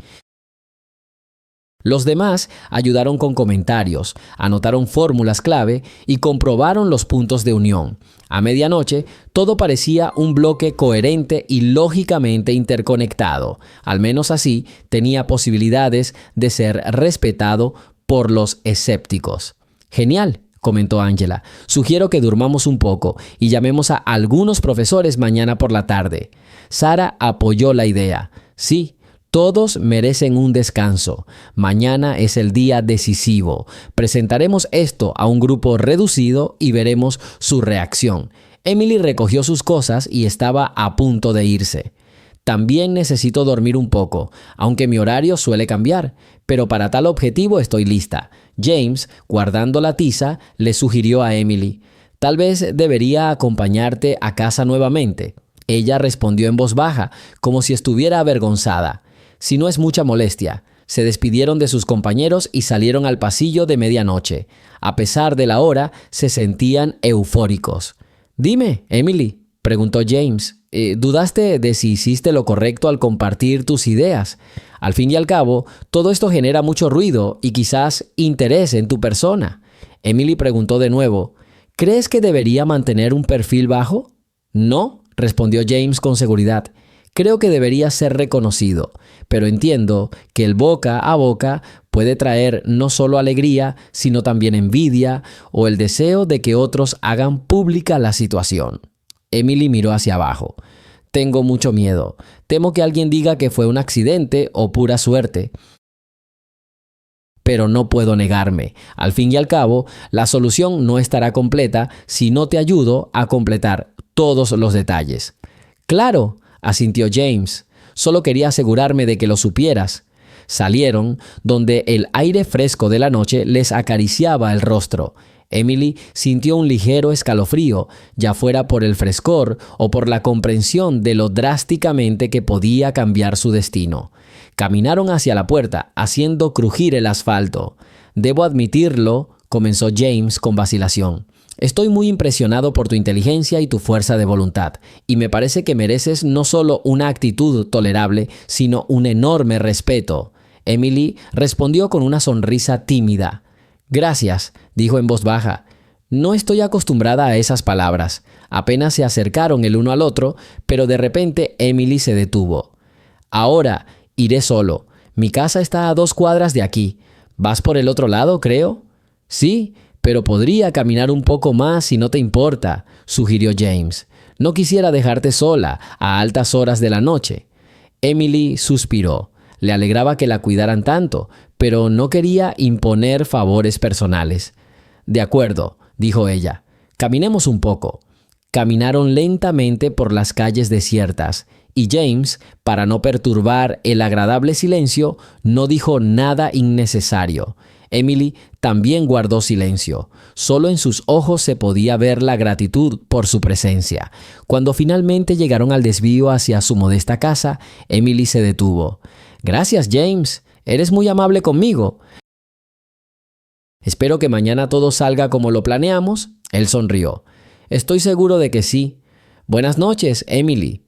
Los demás ayudaron con comentarios, anotaron fórmulas clave y comprobaron los puntos de unión. A medianoche, todo parecía un bloque coherente y lógicamente interconectado. Al menos así, tenía posibilidades de ser respetado por los escépticos. Genial, comentó Angela. Sugiero que durmamos un poco y llamemos a algunos profesores mañana por la tarde. Sara apoyó la idea. Sí. Todos merecen un descanso. Mañana es el día decisivo. Presentaremos esto a un grupo reducido y veremos su reacción. Emily recogió sus cosas y estaba a punto de irse. También necesito dormir un poco, aunque mi horario suele cambiar, pero para tal objetivo estoy lista. James, guardando la tiza, le sugirió a Emily: tal vez debería acompañarte a casa nuevamente. Ella respondió en voz baja, como si estuviera avergonzada. Si no es mucha molestia. Se despidieron de sus compañeros y salieron al pasillo de medianoche. A pesar de la hora, se sentían eufóricos. «Dime, Emily», preguntó James, ¿dudaste de si hiciste lo correcto al compartir tus ideas? Al fin y al cabo, todo esto genera mucho ruido y quizás interés en tu persona. Emily preguntó de nuevo, ¿crees que debería mantener un perfil bajo? No, respondió James con seguridad. Creo que debería ser reconocido, pero entiendo que el boca a boca puede traer no solo alegría, sino también envidia o el deseo de que otros hagan pública la situación. Emily miró hacia abajo. Tengo mucho miedo. Temo que alguien diga que fue un accidente o pura suerte. Pero no puedo negarme. Al fin y al cabo, la solución no estará completa si no te ayudo a completar todos los detalles. Claro, asintió James. Solo quería asegurarme de que lo supieras. Salieron, donde el aire fresco de la noche les acariciaba el rostro. Emily sintió un ligero escalofrío, ya fuera por el frescor o por la comprensión de lo drásticamente que podía cambiar su destino. Caminaron hacia la puerta, haciendo crujir el asfalto. Debo admitirlo, comenzó James con vacilación. Estoy muy impresionado por tu inteligencia y tu fuerza de voluntad, y me parece que mereces no solo una actitud tolerable, sino un enorme respeto. Emily respondió con una sonrisa tímida. Gracias, dijo en voz baja. No estoy acostumbrada a esas palabras. Apenas se acercaron el uno al otro, pero de repente Emily se detuvo. Ahora iré solo. Mi casa está a 2 cuadras de aquí. ¿Vas por el otro lado, creo? Sí, pero podría caminar un poco más si no te importa, sugirió James. No quisiera dejarte sola a altas horas de la noche. Emily suspiró. Le alegraba que la cuidaran tanto, pero no quería imponer favores personales. De acuerdo, dijo ella. Caminemos un poco. Caminaron lentamente por las calles desiertas, y James, para no perturbar el agradable silencio, no dijo nada innecesario. Emily también guardó silencio. Solo en sus ojos se podía ver la gratitud por su presencia. Cuando finalmente llegaron al desvío hacia su modesta casa, Emily se detuvo. Gracias, James. Eres muy amable conmigo. Espero que mañana todo salga como lo planeamos. Él sonrió. Estoy seguro de que sí. Buenas noches, Emily.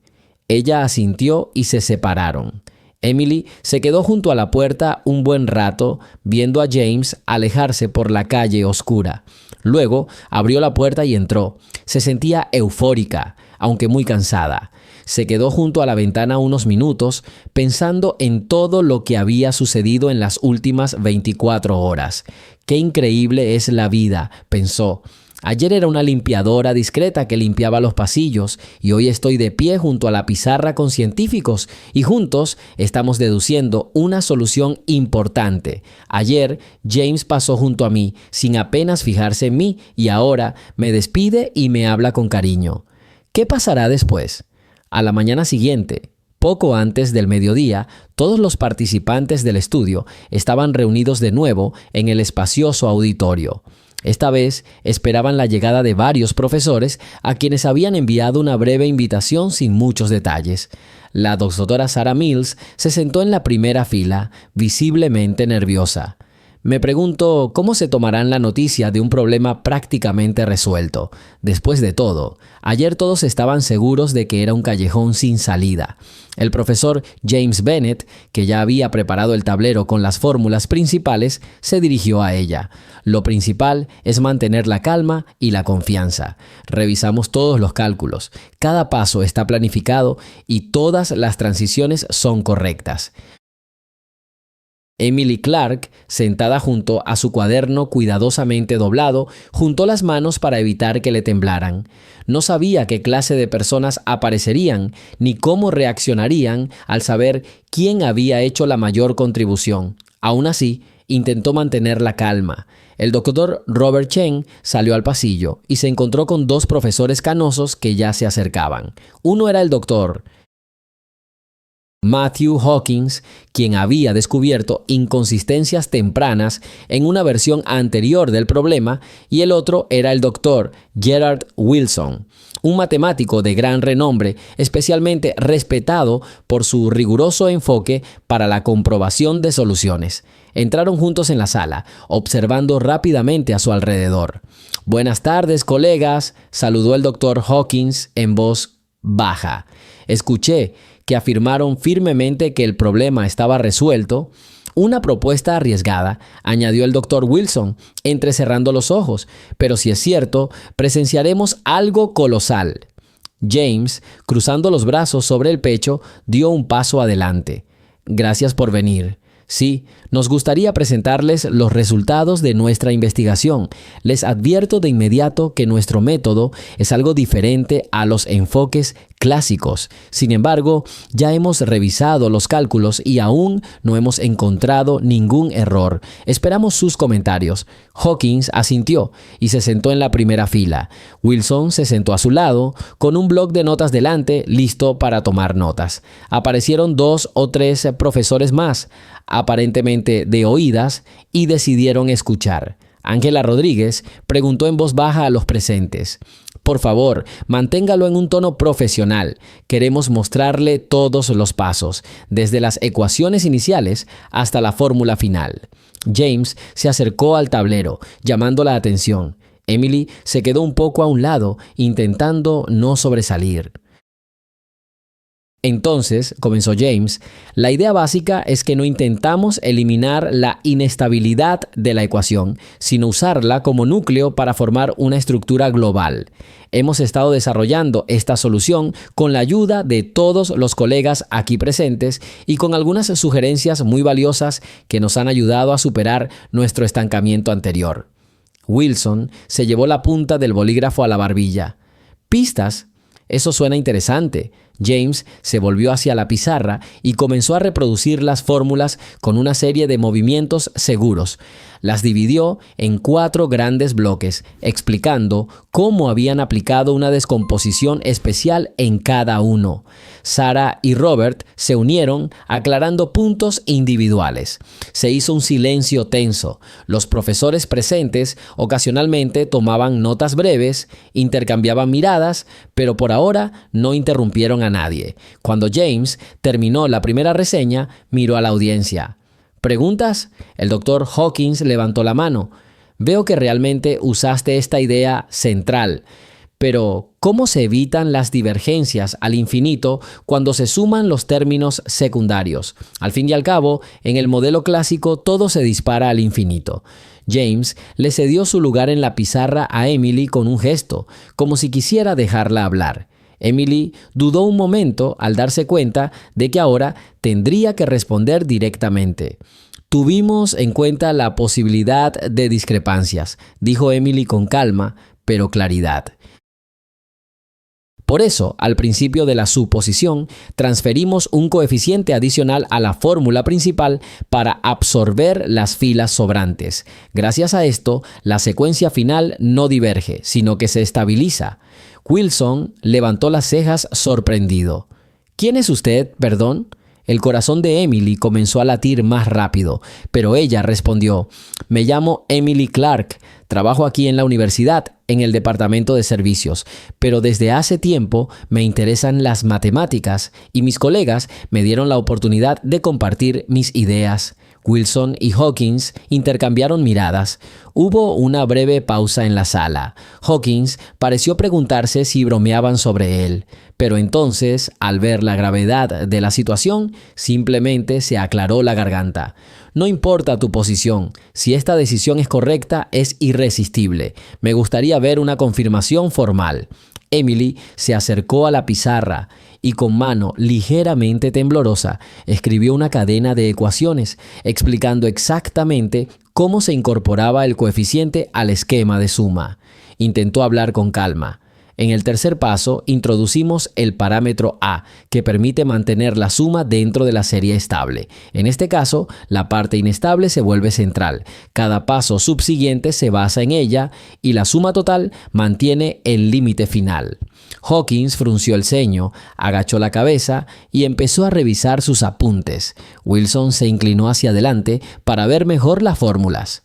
Ella asintió y se separaron. Emily se quedó junto a la puerta un buen rato, viendo a James alejarse por la calle oscura. Luego abrió la puerta y entró. Se sentía eufórica, aunque muy cansada. Se quedó junto a la ventana unos minutos, pensando en todo lo que había sucedido en las últimas 24 horas. ¡Qué increíble es la vida!, pensó. Ayer era una limpiadora discreta que limpiaba los pasillos y hoy estoy de pie junto a la pizarra con científicos y juntos estamos deduciendo una solución importante. Ayer James pasó junto a mí sin apenas fijarse en mí y ahora me despide y me habla con cariño. ¿Qué pasará después? A la mañana siguiente, poco antes del mediodía, todos los participantes del estudio estaban reunidos de nuevo en el espacioso auditorio. Esta vez esperaban la llegada de varios profesores a quienes habían enviado una breve invitación sin muchos detalles. La doctora Sarah Mills se sentó en la primera fila, visiblemente nerviosa. Me pregunto cómo se tomarán la noticia de un problema prácticamente resuelto. Después de todo, ayer todos estaban seguros de que era un callejón sin salida. El profesor James Bennett, que ya había preparado el tablero con las fórmulas principales, se dirigió a ella. Lo principal es mantener la calma y la confianza. Revisamos todos los cálculos. Cada paso está planificado y todas las transiciones son correctas. Emily Clark, sentada junto a su cuaderno cuidadosamente doblado, juntó las manos para evitar que le temblaran. No sabía qué clase de personas aparecerían ni cómo reaccionarían al saber quién había hecho la mayor contribución. Aún así, intentó mantener la calma. El doctor Robert Chen salió al pasillo y se encontró con 2 profesores canosos que ya se acercaban. Uno era el doctor Matthew Hawkins, quien había descubierto inconsistencias tempranas en una versión anterior del problema, y el otro era el doctor Gerard Wilson, un matemático de gran renombre, especialmente respetado por su riguroso enfoque para la comprobación de soluciones. Entraron juntos en la sala, observando rápidamente a su alrededor. «Buenas tardes, colegas», saludó el doctor Hawkins en voz baja. «Escuché que afirmaron firmemente que el problema estaba resuelto». «Una propuesta arriesgada», añadió el doctor Wilson, entrecerrando los ojos, «pero si es cierto, presenciaremos algo colosal». James, cruzando los brazos sobre el pecho, dio un paso adelante. Gracias por venir. Sí, nos gustaría presentarles los resultados de nuestra investigación. Les advierto de inmediato que nuestro método es algo diferente a los enfoques clásicos. Sin embargo, ya hemos revisado los cálculos y aún no hemos encontrado ningún error. Esperamos sus comentarios. Hawkins asintió y se sentó en la primera fila. Wilson se sentó a su lado, con un bloc de notas delante, listo para tomar notas. Aparecieron 2 o 3 profesores más, aparentemente de oídas, y decidieron escuchar. Ángela Rodríguez preguntó en voz baja a los presentes: por favor, manténgalo en un tono profesional. Queremos mostrarle todos los pasos, desde las ecuaciones iniciales hasta la fórmula final. James se acercó al tablero, llamando la atención. Emily se quedó un poco a un lado, intentando no sobresalir. Entonces, comenzó James, la idea básica es que no intentamos eliminar la inestabilidad de la ecuación, sino usarla como núcleo para formar una estructura global. Hemos estado desarrollando esta solución con la ayuda de todos los colegas aquí presentes y con algunas sugerencias muy valiosas que nos han ayudado a superar nuestro estancamiento anterior. Wilson se llevó la punta del bolígrafo a la barbilla. ¿Pistas? Eso suena interesante. James se volvió hacia la pizarra y comenzó a reproducir las fórmulas con una serie de movimientos seguros. Las dividió en 4 grandes bloques, explicando cómo habían aplicado una descomposición especial en cada uno. Sarah y Robert se unieron, aclarando puntos individuales. Se hizo un silencio tenso. Los profesores presentes ocasionalmente tomaban notas breves, intercambiaban miradas, pero por ahora no interrumpieron a nadie. Cuando James terminó la primera reseña, miró a la audiencia. ¿Preguntas? El Dr. Hawkins levantó la mano. Veo que realmente usaste esta idea central. Pero, ¿cómo se evitan las divergencias al infinito cuando se suman los términos secundarios? Al fin y al cabo, en el modelo clásico todo se dispara al infinito. James le cedió su lugar en la pizarra a Emily con un gesto, como si quisiera dejarla hablar. Emily dudó un momento al darse cuenta de que ahora tendría que responder directamente. Tuvimos en cuenta la posibilidad de discrepancias, dijo Emily con calma, pero claridad. Por eso, al principio de la suposición, transferimos un coeficiente adicional a la fórmula principal para absorber las filas sobrantes. Gracias a esto, la secuencia final no diverge, sino que se estabiliza. Wilson levantó las cejas sorprendido. ¿Quién es usted, perdón? El corazón de Emily comenzó a latir más rápido, pero ella respondió: me llamo Emily Clark, trabajo aquí en la universidad, en el departamento de servicios, pero desde hace tiempo me interesan las matemáticas y mis colegas me dieron la oportunidad de compartir mis ideas. Wilson y Hawkins intercambiaron miradas. Hubo una breve pausa en la sala. Hawkins pareció preguntarse si bromeaban sobre él, pero entonces, al ver la gravedad de la situación, simplemente se aclaró la garganta. No importa tu posición, si esta decisión es correcta, es irresistible. Me gustaría ver una confirmación formal. Emily se acercó a la pizarra y con mano ligeramente temblorosa escribió una cadena de ecuaciones explicando exactamente cómo se incorporaba el coeficiente al esquema de suma. Intentó hablar con calma. En el tercer paso, introducimos el parámetro A, que permite mantener la suma dentro de la serie estable. En este caso, la parte inestable se vuelve central. Cada paso subsiguiente se basa en ella y la suma total mantiene el límite final. Hawkins frunció el ceño, agachó la cabeza y empezó a revisar sus apuntes. Wilson se inclinó hacia adelante para ver mejor las fórmulas.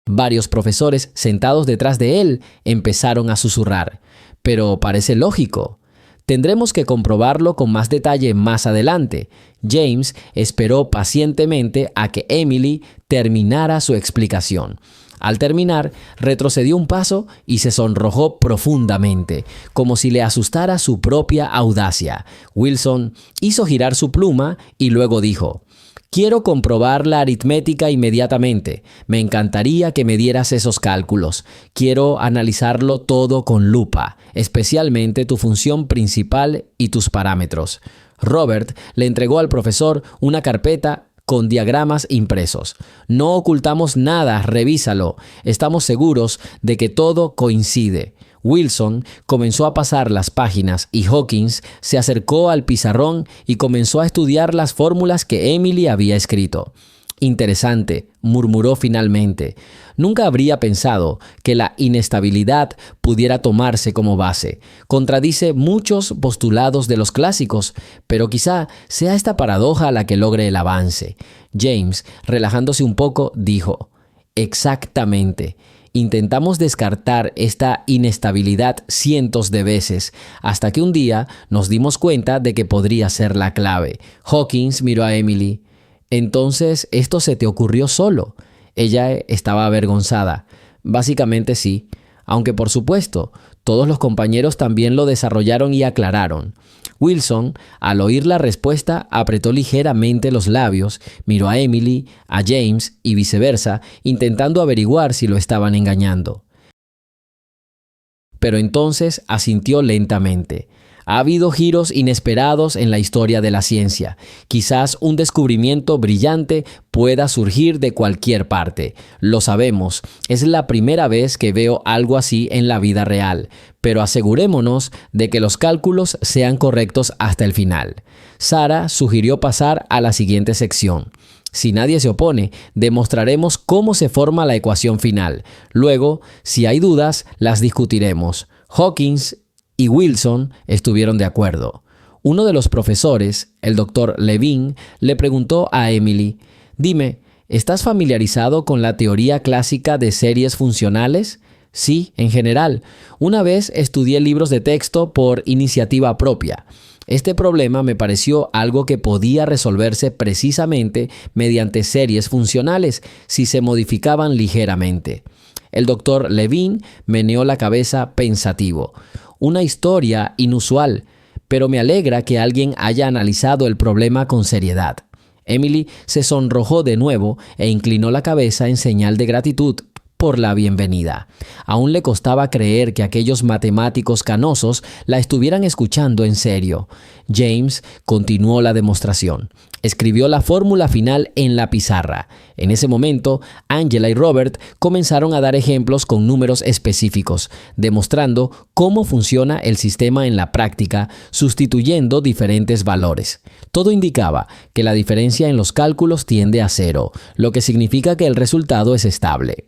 Varios profesores sentados detrás de él empezaron a susurrar. Pero parece lógico. Tendremos que comprobarlo con más detalle más adelante. James esperó pacientemente a que Emily terminara su explicación. Al terminar, retrocedió un paso y se sonrojó profundamente, como si le asustara su propia audacia. Wilson hizo girar su pluma y luego dijo: Quiero comprobar la aritmética inmediatamente. Me encantaría que me dieras esos cálculos. Quiero analizarlo todo con lupa, especialmente tu función principal y tus parámetros. Robert le entregó al profesor una carpeta con diagramas impresos. No ocultamos nada, revísalo. Estamos seguros de que todo coincide. Wilson comenzó a pasar las páginas y Hawkins se acercó al pizarrón y comenzó a estudiar las fórmulas que Emily había escrito. Interesante, murmuró finalmente. Nunca habría pensado que la inestabilidad pudiera tomarse como base. Contradice muchos postulados de los clásicos, pero quizá sea esta paradoja la que logre el avance. James, relajándose un poco, dijo: exactamente. Intentamos descartar esta inestabilidad cientos de veces, hasta que un día nos dimos cuenta de que podría ser la clave. Hawkins miró a Emily. «¿Entonces esto se te ocurrió solo?» Ella estaba avergonzada. «Básicamente sí, aunque por supuesto, todos los compañeros también lo desarrollaron y aclararon». Wilson, al oír la respuesta, apretó ligeramente los labios, miró a Emily, a James y viceversa, intentando averiguar si lo estaban engañando. Pero entonces asintió lentamente. Ha habido giros inesperados en la historia de la ciencia. Quizás un descubrimiento brillante pueda surgir de cualquier parte. Lo sabemos, es la primera vez que veo algo así en la vida real, pero asegurémonos de que los cálculos sean correctos hasta el final. Sarah sugirió pasar a la siguiente sección. Si nadie se opone, demostraremos cómo se forma la ecuación final. Luego, si hay dudas, las discutiremos. Hawkins y Wilson estuvieron de acuerdo. Uno de los profesores, el Dr. Levine, le preguntó a Emily: «Dime, ¿estás familiarizado con la teoría clásica de series funcionales?» «Sí, en general. Una vez estudié libros de texto por iniciativa propia. Este problema me pareció algo que podía resolverse precisamente mediante series funcionales si se modificaban ligeramente». El Dr. Levine meneó la cabeza pensativo. «Una historia inusual, pero me alegra que alguien haya analizado el problema con seriedad». Emily se sonrojó de nuevo e inclinó la cabeza en señal de gratitud por la bienvenida. Aún le costaba creer que aquellos matemáticos canosos la estuvieran escuchando en serio. James continuó la demostración. Escribió la fórmula final en la pizarra. En ese momento, Angela y Robert comenzaron a dar ejemplos con números específicos, demostrando cómo funciona el sistema en la práctica, sustituyendo diferentes valores. Todo indicaba que la diferencia en los cálculos tiende a cero, lo que significa que el resultado es estable.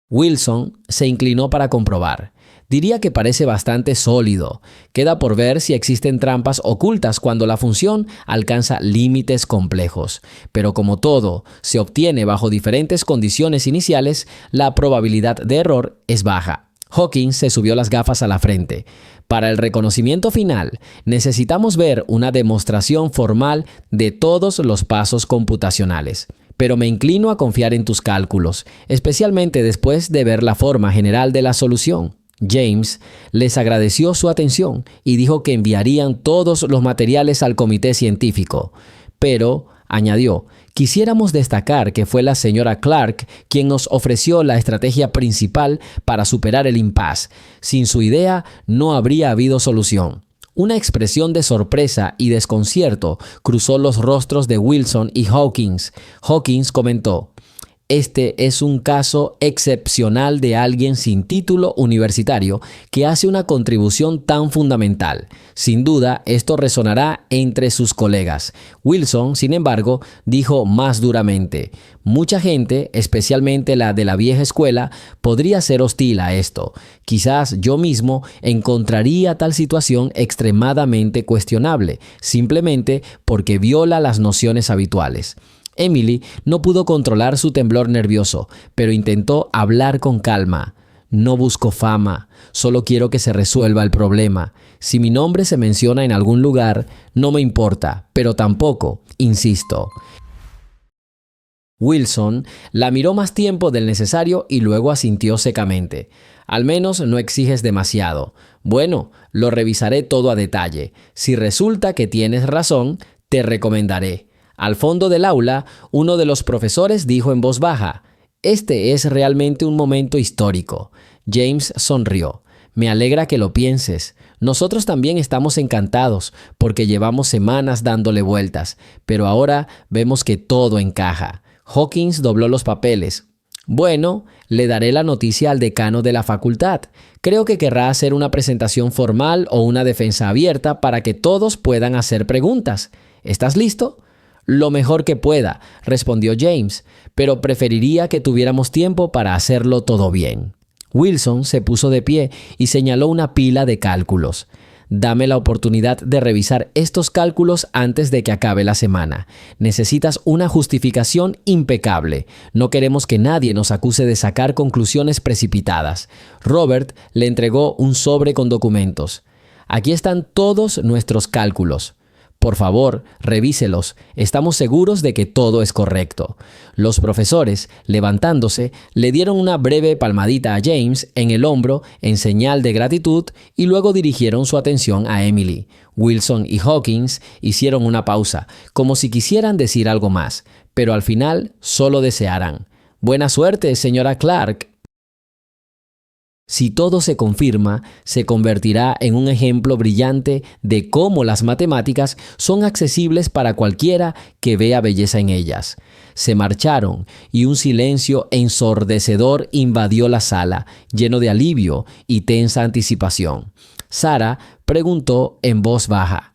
Wilson se inclinó para comprobar. «Diría que parece bastante sólido. Queda por ver si existen trampas ocultas cuando la función alcanza límites complejos. Pero como todo se obtiene bajo diferentes condiciones iniciales, la probabilidad de error es baja». Hawkins se subió las gafas a la frente. «Para el reconocimiento final, necesitamos ver una demostración formal de todos los pasos computacionales. Pero me inclino a confiar en tus cálculos, especialmente después de ver la forma general de la solución». James les agradeció su atención y dijo que enviarían todos los materiales al comité científico. Pero, añadió, quisiéramos destacar que fue la señora Clark quien nos ofreció la estrategia principal para superar el impasse. Sin su idea, no habría habido solución. Una expresión de sorpresa y desconcierto cruzó los rostros de Wilson y Hawkins. Hawkins comentó: «Este es un caso excepcional de alguien sin título universitario que hace una contribución tan fundamental. Sin duda, esto resonará entre sus colegas». Wilson, sin embargo, dijo más duramente: «Mucha gente, especialmente la de la vieja escuela, podría ser hostil a esto. Quizás yo mismo encontraría tal situación extremadamente cuestionable, simplemente porque viola las nociones habituales». Emily no pudo controlar su temblor nervioso, pero intentó hablar con calma. «No busco fama, solo quiero que se resuelva el problema. Si mi nombre se menciona en algún lugar, no me importa, pero tampoco, insisto». Wilson la miró más tiempo del necesario y luego asintió secamente. «Al menos no exiges demasiado. Bueno, lo revisaré todo a detalle. Si resulta que tienes razón, te recomendaré. Al fondo del aula, uno de los profesores dijo en voz baja: «Este es realmente un momento histórico». James sonrió. «Me alegra que lo pienses. Nosotros también estamos encantados porque llevamos semanas dándole vueltas, pero ahora vemos que todo encaja». Hawkins dobló los papeles. «Bueno, le daré la noticia al decano de la facultad. Creo que querrá hacer una presentación formal o una defensa abierta para que todos puedan hacer preguntas. ¿Estás listo?» «Lo mejor que pueda», respondió James, «pero preferiría que tuviéramos tiempo para hacerlo todo bien». Wilson se puso de pie y señaló una pila de cálculos. «Dame la oportunidad de revisar estos cálculos antes de que acabe la semana. Necesitas una justificación impecable. No queremos que nadie nos acuse de sacar conclusiones precipitadas». Robert le entregó un sobre con documentos. «Aquí están todos nuestros cálculos. Por favor, revíselos. Estamos seguros de que todo es correcto». Los profesores, levantándose, le dieron una breve palmadita a James en el hombro en señal de gratitud y luego dirigieron su atención a Emily. Wilson y Hawkins hicieron una pausa, como si quisieran decir algo más, pero al final solo desearan: «Buena suerte, señora Clark». Si todo se confirma, se convertirá en un ejemplo brillante de cómo las matemáticas son accesibles para cualquiera que vea belleza en ellas. Se marcharon y un silencio ensordecedor invadió la sala, lleno de alivio y tensa anticipación. Sarah preguntó en voz baja: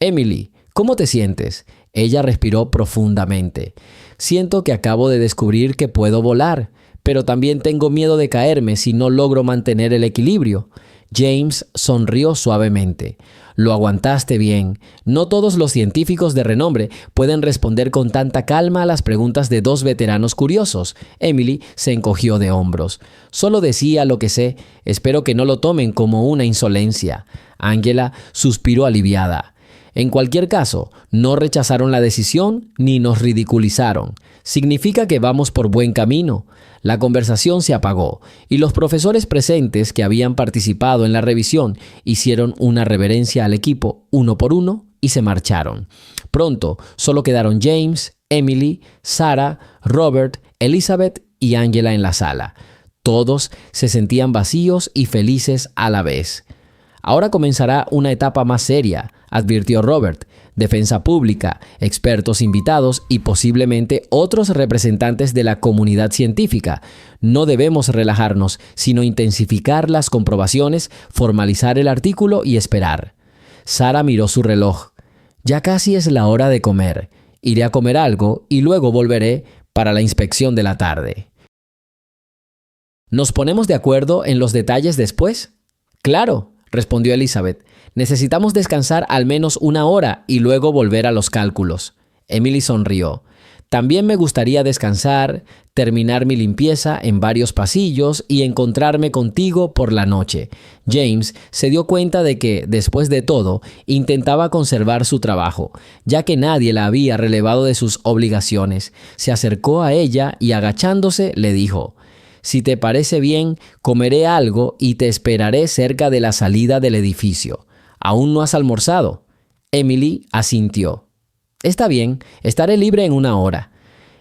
«Emily, ¿cómo te sientes?». Ella respiró profundamente. «Siento que acabo de descubrir que puedo volar, pero también tengo miedo de caerme si no logro mantener el equilibrio». James sonrió suavemente. «Lo aguantaste bien. No todos los científicos de renombre pueden responder con tanta calma a las preguntas de dos veteranos curiosos». Emily se encogió de hombros. «Solo decía lo que sé. Espero que no lo tomen como una insolencia». Angela suspiró aliviada. «En cualquier caso, no rechazaron la decisión ni nos ridiculizaron. Significa que vamos por buen camino». La conversación se apagó y los profesores presentes que habían participado en la revisión hicieron una reverencia al equipo uno por uno y se marcharon. Pronto solo quedaron James, Emily, Sarah, Robert, Elizabeth y Angela en la sala. Todos se sentían vacíos y felices a la vez. «Ahora comenzará una etapa más seria», advirtió Robert. «Defensa pública, expertos invitados y posiblemente otros representantes de la comunidad científica. No debemos relajarnos, sino intensificar las comprobaciones, formalizar el artículo y esperar». Sarah miró su reloj. «Ya casi es la hora de comer. Iré a comer algo y luego volveré para la inspección de la tarde». «¿Nos ponemos de acuerdo en los detalles después?». «Claro», respondió Elizabeth. «Necesitamos descansar al menos una hora y luego volver a los cálculos». Emily sonrió. «También me gustaría descansar, terminar mi limpieza en varios pasillos y encontrarme contigo por la noche». James se dio cuenta de que, después de todo, intentaba conservar su trabajo, ya que nadie la había relevado de sus obligaciones. Se acercó a ella y, agachándose, le dijo: «Si te parece bien, comeré algo y te esperaré cerca de la salida del edificio. ¿Aún no has almorzado?». Emily asintió. «Está bien, estaré libre en una hora».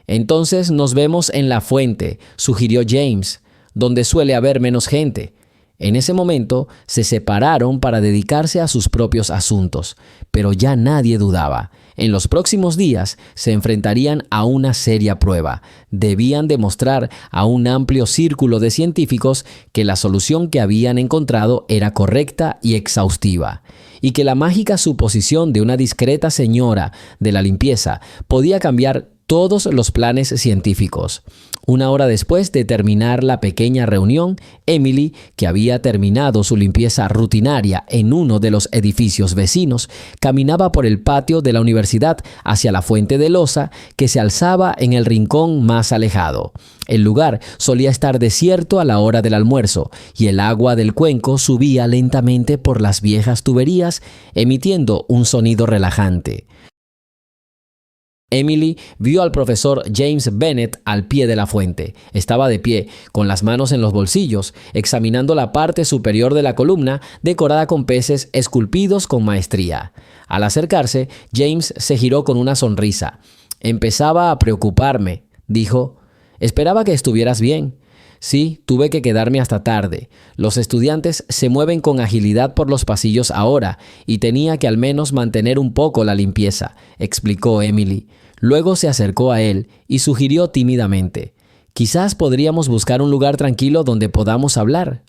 «Entonces nos vemos en la fuente», sugirió James, «donde suele haber menos gente». En ese momento se separaron para dedicarse a sus propios asuntos, pero ya nadie dudaba. En los próximos días se enfrentarían a una seria prueba. Debían demostrar a un amplio círculo de científicos que la solución que habían encontrado era correcta y exhaustiva, y que la mágica suposición de una discreta señora de la limpieza podía cambiar todos los planes científicos. Una hora después de terminar la pequeña reunión, Emily, que había terminado su limpieza rutinaria en uno de los edificios vecinos, caminaba por el patio de la universidad hacia la fuente de loza que se alzaba en el rincón más alejado. El lugar solía estar desierto a la hora del almuerzo y el agua del cuenco subía lentamente por las viejas tuberías, emitiendo un sonido relajante. Emily vio al profesor James Bennet al pie de la fuente. Estaba de pie, con las manos en los bolsillos, examinando la parte superior de la columna decorada con peces esculpidos con maestría. Al acercarse, James se giró con una sonrisa. Empezaba a preocuparme, dijo. Esperaba que estuvieras bien. Sí, tuve que quedarme hasta tarde. Los estudiantes se mueven con agilidad por los pasillos ahora y tenía que al menos mantener un poco la limpieza, explicó Emily. Luego se acercó a él y sugirió tímidamente: «Quizás podríamos buscar un lugar tranquilo donde podamos hablar».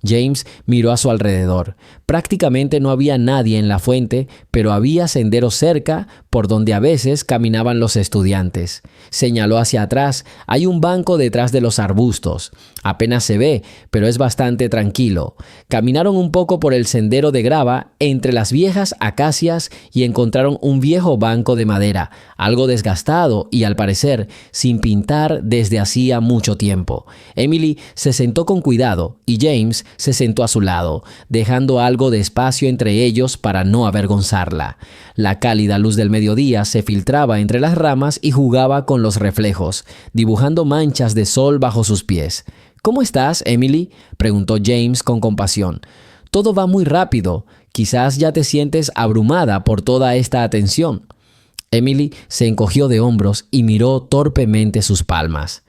James miró a su alrededor. Prácticamente no había nadie en la fuente, pero había senderos cerca por donde a veces caminaban los estudiantes. Señaló hacia atrás. Hay un banco detrás de los arbustos. Apenas se ve, pero es bastante tranquilo. Caminaron un poco por el sendero de grava entre las viejas acacias y encontraron un viejo banco de madera, algo desgastado y, al parecer, sin pintar desde hacía mucho tiempo. Emily se sentó con cuidado y James se sentó a su lado, dejando algo de espacio entre ellos para no avergonzarla. La cálida luz del mediodía se filtraba entre las ramas y jugaba con los reflejos, dibujando manchas de sol bajo sus pies. «¿Cómo estás, Emily?», preguntó James con compasión. «Todo va muy rápido. Quizás ya te sientes abrumada por toda esta atención». Emily se encogió de hombros y miró torpemente sus palmas.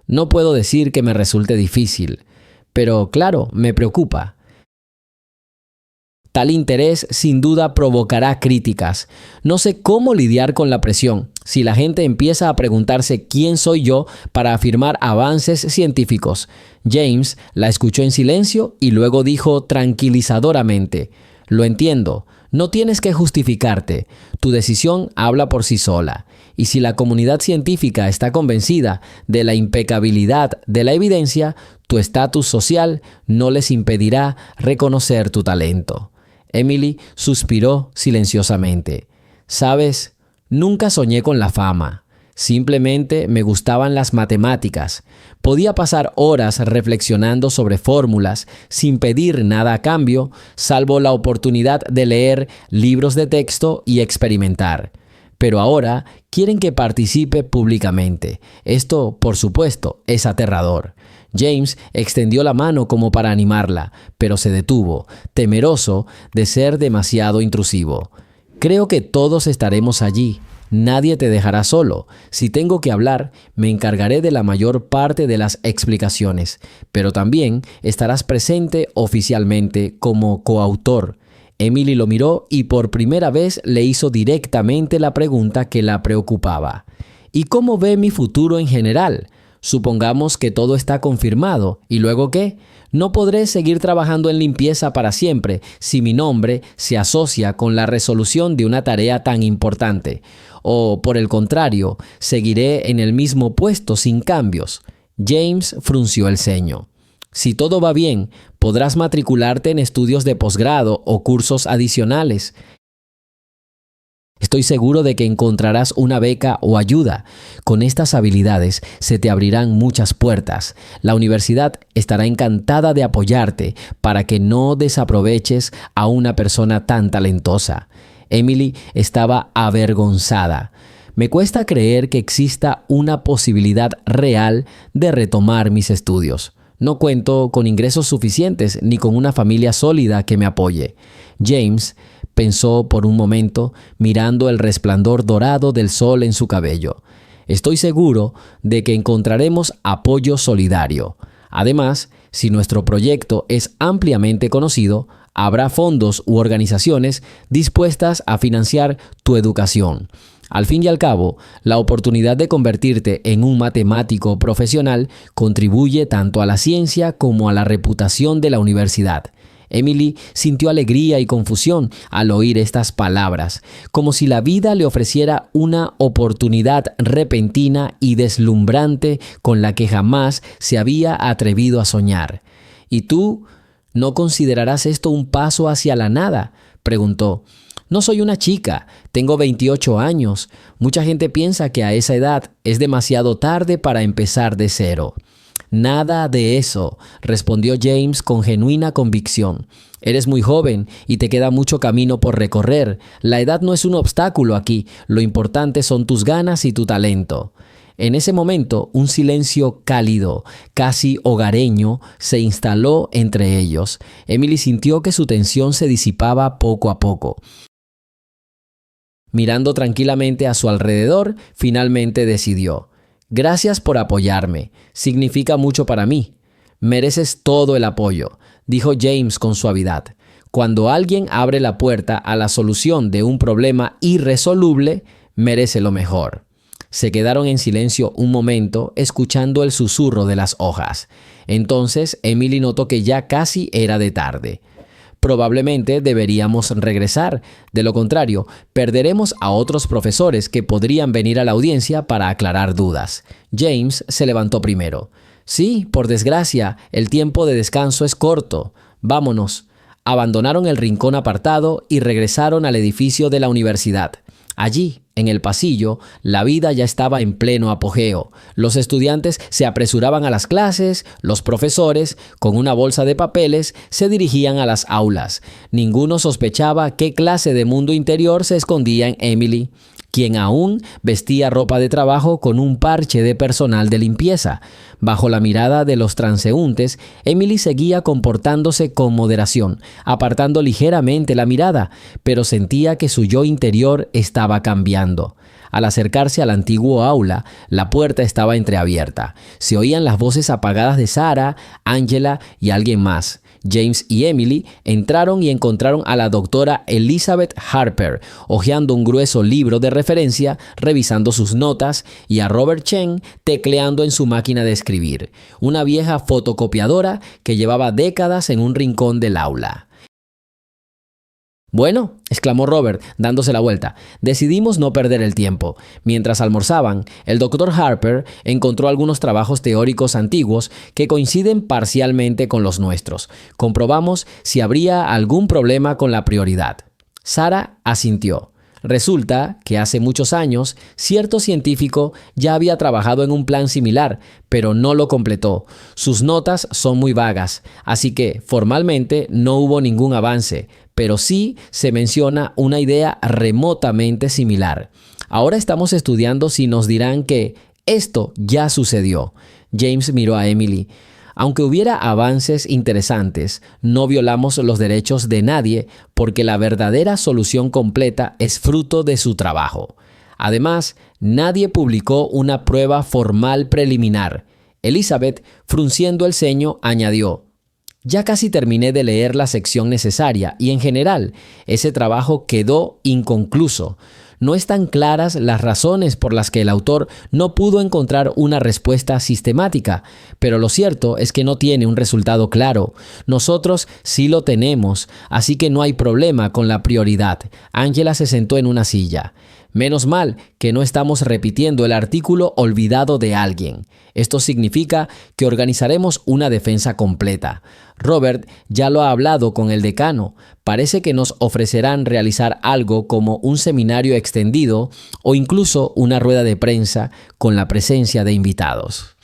«No puedo decir que me resulte difícil, pero claro, me preocupa. Tal interés sin duda provocará críticas. No sé cómo lidiar con la presión si la gente empieza a preguntarse quién soy yo para afirmar avances científicos». James la escuchó en silencio y luego dijo tranquilizadoramente: «Lo entiendo. No tienes que justificarte. Tu decisión habla por sí sola. Y si la comunidad científica está convencida de la impecabilidad de la evidencia, tu estatus social no les impedirá reconocer tu talento». Emily suspiró silenciosamente. «¿Sabes? Nunca soñé con la fama. Simplemente me gustaban las matemáticas. Podía pasar horas reflexionando sobre fórmulas sin pedir nada a cambio, salvo la oportunidad de leer libros de texto y experimentar. Pero ahora quieren que participe públicamente. Esto, por supuesto, es aterrador». James extendió la mano como para animarla, pero se detuvo, temeroso de ser demasiado intrusivo. «Creo que todos estaremos allí. Nadie te dejará solo. Si tengo que hablar, me encargaré de la mayor parte de las explicaciones, pero también estarás presente oficialmente como coautor». Emily lo miró y por primera vez le hizo directamente la pregunta que la preocupaba. «¿Y cómo ve mi futuro en general? Supongamos que todo está confirmado. ¿Y luego qué? No podré seguir trabajando en limpieza para siempre si mi nombre se asocia con la resolución de una tarea tan importante. O, por el contrario, seguiré en el mismo puesto sin cambios». James frunció el ceño. «Si todo va bien, podrás matricularte en estudios de posgrado o cursos adicionales. Estoy seguro de que encontrarás una beca o ayuda. Con estas habilidades se te abrirán muchas puertas. La universidad estará encantada de apoyarte para que no desaproveches a una persona tan talentosa». Emily estaba avergonzada. «Me cuesta creer que exista una posibilidad real de retomar mis estudios. No cuento con ingresos suficientes ni con una familia sólida que me apoye». James pensó por un momento, mirando el resplandor dorado del sol en su cabello. «Estoy seguro de que encontraremos apoyo solidario. Además, si nuestro proyecto es ampliamente conocido, habrá fondos u organizaciones dispuestas a financiar tu educación. Al fin y al cabo, la oportunidad de convertirte en un matemático profesional contribuye tanto a la ciencia como a la reputación de la universidad». Emily sintió alegría y confusión al oír estas palabras, como si la vida le ofreciera una oportunidad repentina y deslumbrante con la que jamás se había atrevido a soñar. «¿Y tú no considerarás esto un paso hacia la nada?», preguntó. «No soy una chica, tengo 28 años. Mucha gente piensa que a esa edad es demasiado tarde para empezar de cero». «Nada de eso», respondió James con genuina convicción. «Eres muy joven y te queda mucho camino por recorrer. La edad no es un obstáculo aquí. Lo importante son tus ganas y tu talento». En ese momento, un silencio cálido, casi hogareño, se instaló entre ellos. Emily sintió que su tensión se disipaba poco a poco. Mirando tranquilamente a su alrededor, finalmente decidió: «Gracias por apoyarme. Significa mucho para mí. Mereces todo el apoyo», dijo James con suavidad. Cuando alguien abre la puerta a la solución de un problema irresoluble, merece lo mejor. Se quedaron en silencio un momento, escuchando el susurro de las hojas. Entonces Emily notó que ya casi era de tarde. Probablemente deberíamos regresar. De lo contrario, perderemos a otros profesores que podrían venir a la audiencia para aclarar dudas. James se levantó primero. «Sí, por desgracia, el tiempo de descanso es corto. Vámonos». Abandonaron el rincón apartado y regresaron al edificio de la universidad. Allí, en el pasillo, la vida ya estaba en pleno apogeo. Los estudiantes se apresuraban a las clases, los profesores, con una bolsa de papeles, se dirigían a las aulas. Ninguno sospechaba qué clase de mundo interior se escondía en Emily, quien aún vestía ropa de trabajo con un parche de personal de limpieza. Bajo la mirada de los transeúntes, Emily seguía comportándose con moderación, apartando ligeramente la mirada, pero sentía que su yo interior estaba cambiando. Al acercarse al antiguo aula, la puerta estaba entreabierta. Se oían las voces apagadas de Sarah, Angela y alguien más. James y Emily entraron y encontraron a la doctora Elizabeth Harper, hojeando un grueso libro de referencia, revisando sus notas, y a Robert Chen tecleando en su máquina de escribir, una vieja fotocopiadora que llevaba décadas en un rincón del aula. «Bueno», exclamó Robert, dándose la vuelta, «decidimos no perder el tiempo». Mientras almorzaban, el Dr. Harper encontró algunos trabajos teóricos antiguos que coinciden parcialmente con los nuestros. Comprobamos si habría algún problema con la prioridad. Sarah asintió. Resulta que hace muchos años, cierto científico ya había trabajado en un plan similar, pero no lo completó. Sus notas son muy vagas, así que formalmente no hubo ningún avance, pero sí se menciona una idea remotamente similar. Ahora estamos estudiando si nos dirán que esto ya sucedió. James miró a Emily. Aunque hubiera avances interesantes, no violamos los derechos de nadie porque la verdadera solución completa es fruto de su trabajo. Además, nadie publicó una prueba formal preliminar. Elizabeth, frunciendo el ceño, añadió: «Ya casi terminé de leer la sección necesaria y, en general, ese trabajo quedó inconcluso. No están claras las razones por las que el autor no pudo encontrar una respuesta sistemática, pero lo cierto es que no tiene un resultado claro. Nosotros sí lo tenemos, así que no hay problema con la prioridad». Angela se sentó en una silla. «Menos mal que no estamos repitiendo el artículo olvidado de alguien. Esto significa que organizaremos una defensa completa. Robert ya lo ha hablado con el decano. Parece que nos ofrecerán realizar algo como un seminario extendido o incluso una rueda de prensa con la presencia de invitados».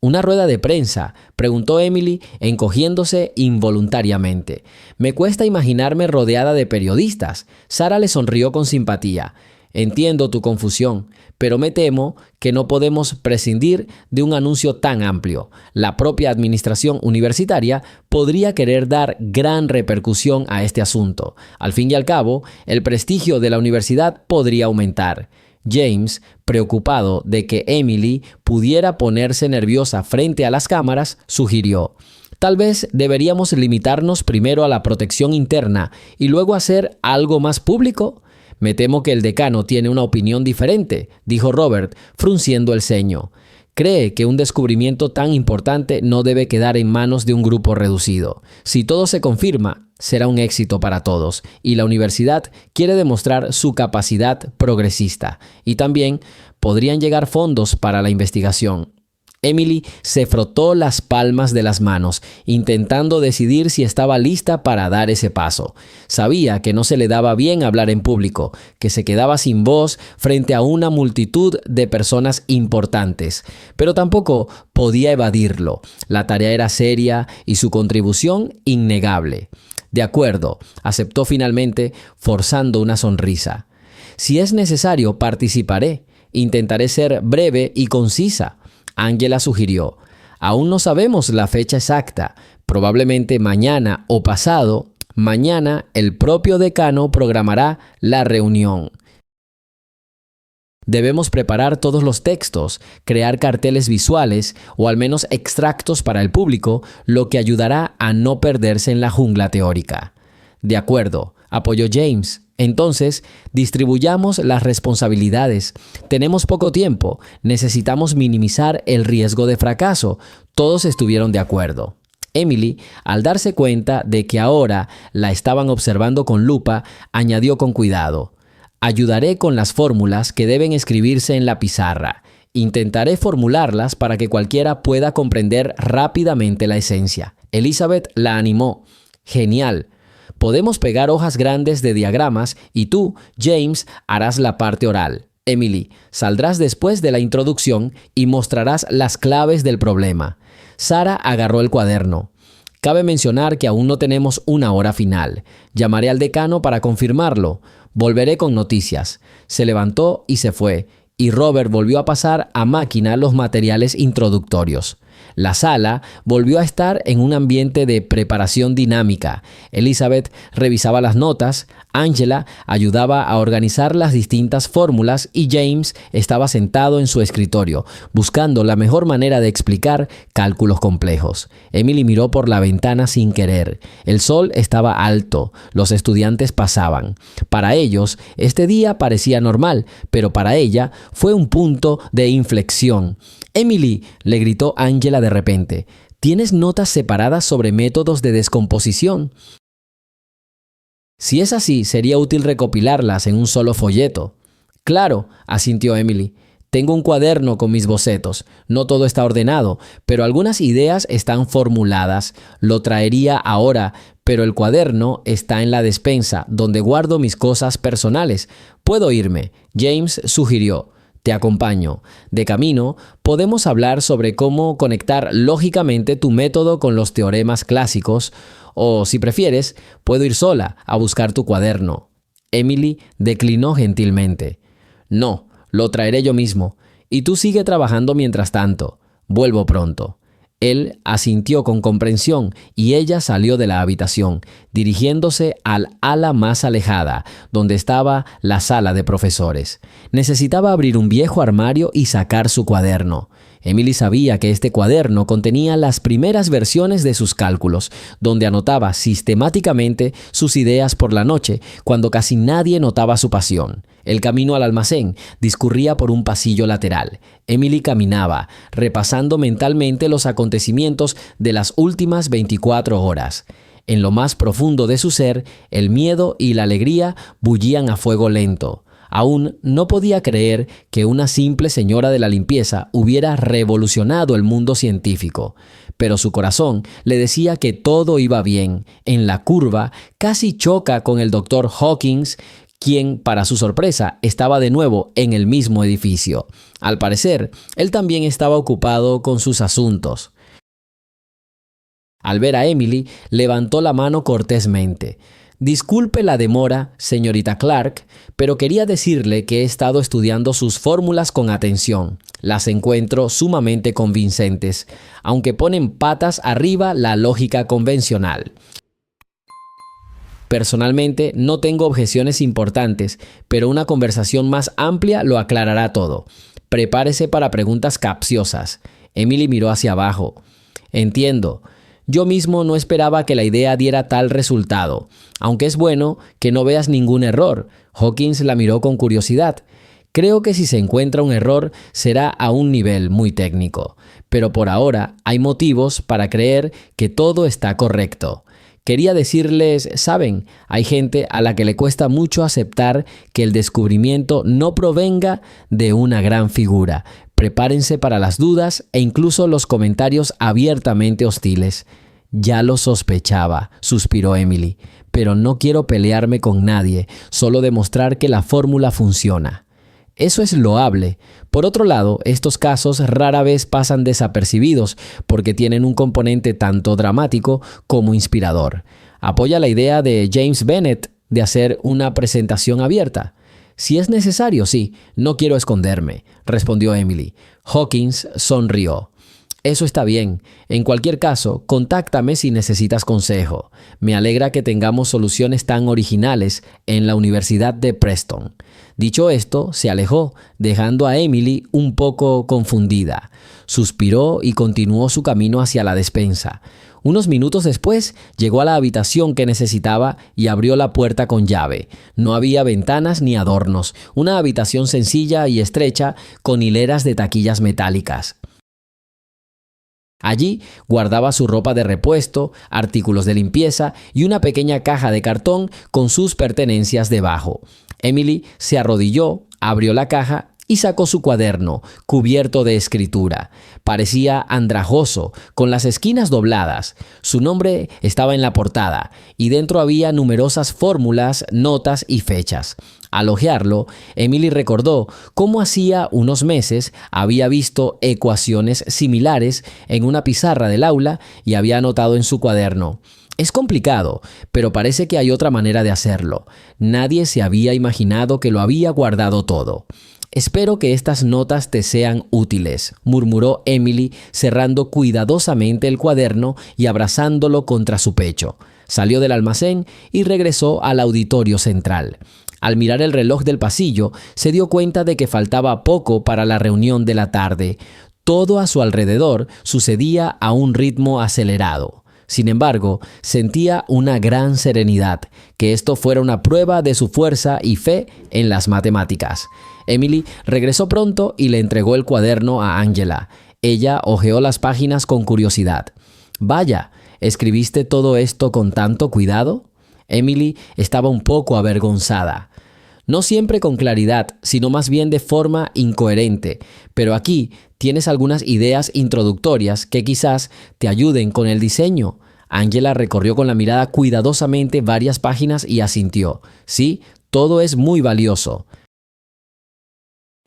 «¿Una rueda de prensa?», preguntó Emily, encogiéndose involuntariamente. «Me cuesta imaginarme rodeada de periodistas». Sarah le sonrió con simpatía. «Entiendo tu confusión, pero me temo que no podemos prescindir de un anuncio tan amplio. La propia administración universitaria podría querer dar gran repercusión a este asunto. Al fin y al cabo, el prestigio de la universidad podría aumentar». James, preocupado de que Emily pudiera ponerse nerviosa frente a las cámaras, sugirió: «Tal vez deberíamos limitarnos primero a la protección interna y luego hacer algo más público». «Me temo que el decano tiene una opinión diferente», dijo Robert, frunciendo el ceño. «Cree que un descubrimiento tan importante no debe quedar en manos de un grupo reducido. Si todo se confirma, será un éxito para todos, y la universidad quiere demostrar su capacidad progresista. Y también podrían llegar fondos para la investigación». Emily se frotó las palmas de las manos, intentando decidir si estaba lista para dar ese paso. Sabía que no se le daba bien hablar en público, que se quedaba sin voz frente a una multitud de personas importantes, pero tampoco podía evadirlo. La tarea era seria y su contribución innegable. «De acuerdo», aceptó finalmente, forzando una sonrisa. «Si es necesario, participaré. Intentaré ser breve y concisa». Angela sugirió: «Aún no sabemos la fecha exacta. Probablemente mañana o pasado, Mañana el propio decano programará la reunión. Debemos preparar todos los textos, crear carteles visuales o al menos extractos para el público, lo que ayudará a no perderse en la jungla teórica. De acuerdo, apoyó James. Entonces, distribuyamos las responsabilidades. Tenemos poco tiempo, necesitamos minimizar el riesgo de fracaso. Todos estuvieron de acuerdo. Emily, al darse cuenta de que ahora la estaban observando con lupa, añadió con cuidado: ayudaré con las fórmulas que deben escribirse en la pizarra. Intentaré formularlas para que cualquiera pueda comprender rápidamente la esencia. Elizabeth la animó. Genial. Podemos pegar hojas grandes de diagramas y tú, James, harás la parte oral. Emily, saldrás después de la introducción y mostrarás las claves del problema. Sara agarró el cuaderno. Cabe mencionar que aún no tenemos una hora final. Llamaré al decano para confirmarlo. Volveré con noticias. Se levantó y se fue, y Robert volvió a pasar a máquina los materiales introductorios. La sala volvió a estar en un ambiente de preparación dinámica. Elizabeth revisaba las notas, Angela ayudaba a organizar las distintas fórmulas y James estaba sentado en su escritorio, buscando la mejor manera de explicar cálculos complejos. Emily miró por la ventana sin querer. El sol estaba alto, los estudiantes pasaban. Para ellos, este día parecía normal, pero para ella fue un punto de inflexión. «Emily», le gritó Angela de repente, «¿tienes notas separadas sobre métodos de descomposición?» Si es así, sería útil recopilarlas en un solo folleto. «Claro», asintió Emily. «Tengo un cuaderno con mis bocetos. No todo está ordenado, pero algunas ideas están formuladas. Lo traería ahora, pero el cuaderno está en la despensa, donde guardo mis cosas personales. Puedo irme», James sugirió. «Te acompaño. De camino, podemos hablar sobre cómo conectar lógicamente tu método con los teoremas clásicos, o, si prefieres, puedo ir sola a buscar tu cuaderno». Emily declinó gentilmente. «No, lo traeré yo mismo. Y tú sigue trabajando mientras tanto. Vuelvo pronto». Él asintió con comprensión y ella salió de la habitación, dirigiéndose al ala más alejada, donde estaba la sala de profesores. Necesitaba abrir un viejo armario y sacar su cuaderno. Emily sabía que este cuaderno contenía las primeras versiones de sus cálculos, donde anotaba sistemáticamente sus ideas por la noche, cuando casi nadie notaba su pasión. El camino al almacén discurría por un pasillo lateral. Emily caminaba, repasando mentalmente los acontecimientos de las últimas 24 horas. En lo más profundo de su ser, el miedo y la alegría bullían a fuego lento. Aún no podía creer que una simple señora de la limpieza hubiera revolucionado el mundo científico. Pero su corazón le decía que todo iba bien. En la curva casi choca con el Dr. Hawkins, quien, para su sorpresa, estaba de nuevo en el mismo edificio. Al parecer, él también estaba ocupado con sus asuntos. Al ver a Emily, levantó la mano cortésmente. «Disculpe la demora, señorita Clark, pero quería decirle que he estado estudiando sus fórmulas con atención. Las encuentro sumamente convincentes, aunque ponen patas arriba la lógica convencional. Personalmente, no tengo objeciones importantes, pero una conversación más amplia lo aclarará todo. Prepárese para preguntas capciosas». Emily miró hacia abajo. «Entiendo. Yo mismo no esperaba que la idea diera tal resultado, aunque es bueno que no veas ningún error». Hawkins la miró con curiosidad. «Creo que si se encuentra un error será a un nivel muy técnico, pero por ahora hay motivos para creer que todo está correcto. Quería decirles, ¿saben? Hay gente a la que le cuesta mucho aceptar que el descubrimiento no provenga de una gran figura. Prepárense para las dudas e incluso los comentarios abiertamente hostiles». «Ya lo sospechaba», suspiró Emily, «pero no quiero pelearme con nadie, solo demostrar que la fórmula funciona». «Eso es loable. Por otro lado, estos casos rara vez pasan desapercibidos porque tienen un componente tanto dramático como inspirador. Apoya la idea de James Bennett de hacer una presentación abierta». «Si es necesario, sí. No quiero esconderme», respondió Emily. Hawkins sonrió. Eso está bien. En cualquier caso, contáctame si necesitas consejo. Me alegra que tengamos soluciones tan originales en la Universidad de Preston. Dicho esto, se alejó, dejando a Emily un poco confundida. Suspiró y continuó su camino hacia la despensa. Unos minutos después, llegó a la habitación que necesitaba y abrió la puerta con llave. No había ventanas ni adornos. Una habitación sencilla y estrecha con hileras de taquillas metálicas. Allí guardaba su ropa de repuesto, artículos de limpieza y una pequeña caja de cartón con sus pertenencias debajo. Emily se arrodilló, abrió la caja y sacó su cuaderno, cubierto de escritura. Parecía andrajoso, con las esquinas dobladas. Su nombre estaba en la portada y dentro había numerosas fórmulas, notas y fechas. Al hojearlo, Emily recordó cómo hacía unos meses había visto ecuaciones similares en una pizarra del aula y había anotado en su cuaderno: es complicado, pero parece que hay otra manera de hacerlo. Nadie se había imaginado que lo había guardado todo. Espero que estas notas te sean útiles, murmuró Emily, cerrando cuidadosamente el cuaderno y abrazándolo contra su pecho. Salió del almacén y regresó al auditorio central. Al mirar el reloj del pasillo, se dio cuenta de que faltaba poco para la reunión de la tarde. Todo a su alrededor sucedía a un ritmo acelerado. Sin embargo, sentía una gran serenidad, que esto fuera una prueba de su fuerza y fe en las matemáticas. Emily regresó pronto y le entregó el cuaderno a Angela. Ella hojeó las páginas con curiosidad. «Vaya, ¿escribiste todo esto con tanto cuidado?» Emily estaba un poco avergonzada. No siempre con claridad, sino más bien de forma incoherente. Pero aquí tienes algunas ideas introductorias que quizás te ayuden con el diseño. Angela recorrió con la mirada cuidadosamente varias páginas y asintió. Sí, todo es muy valioso.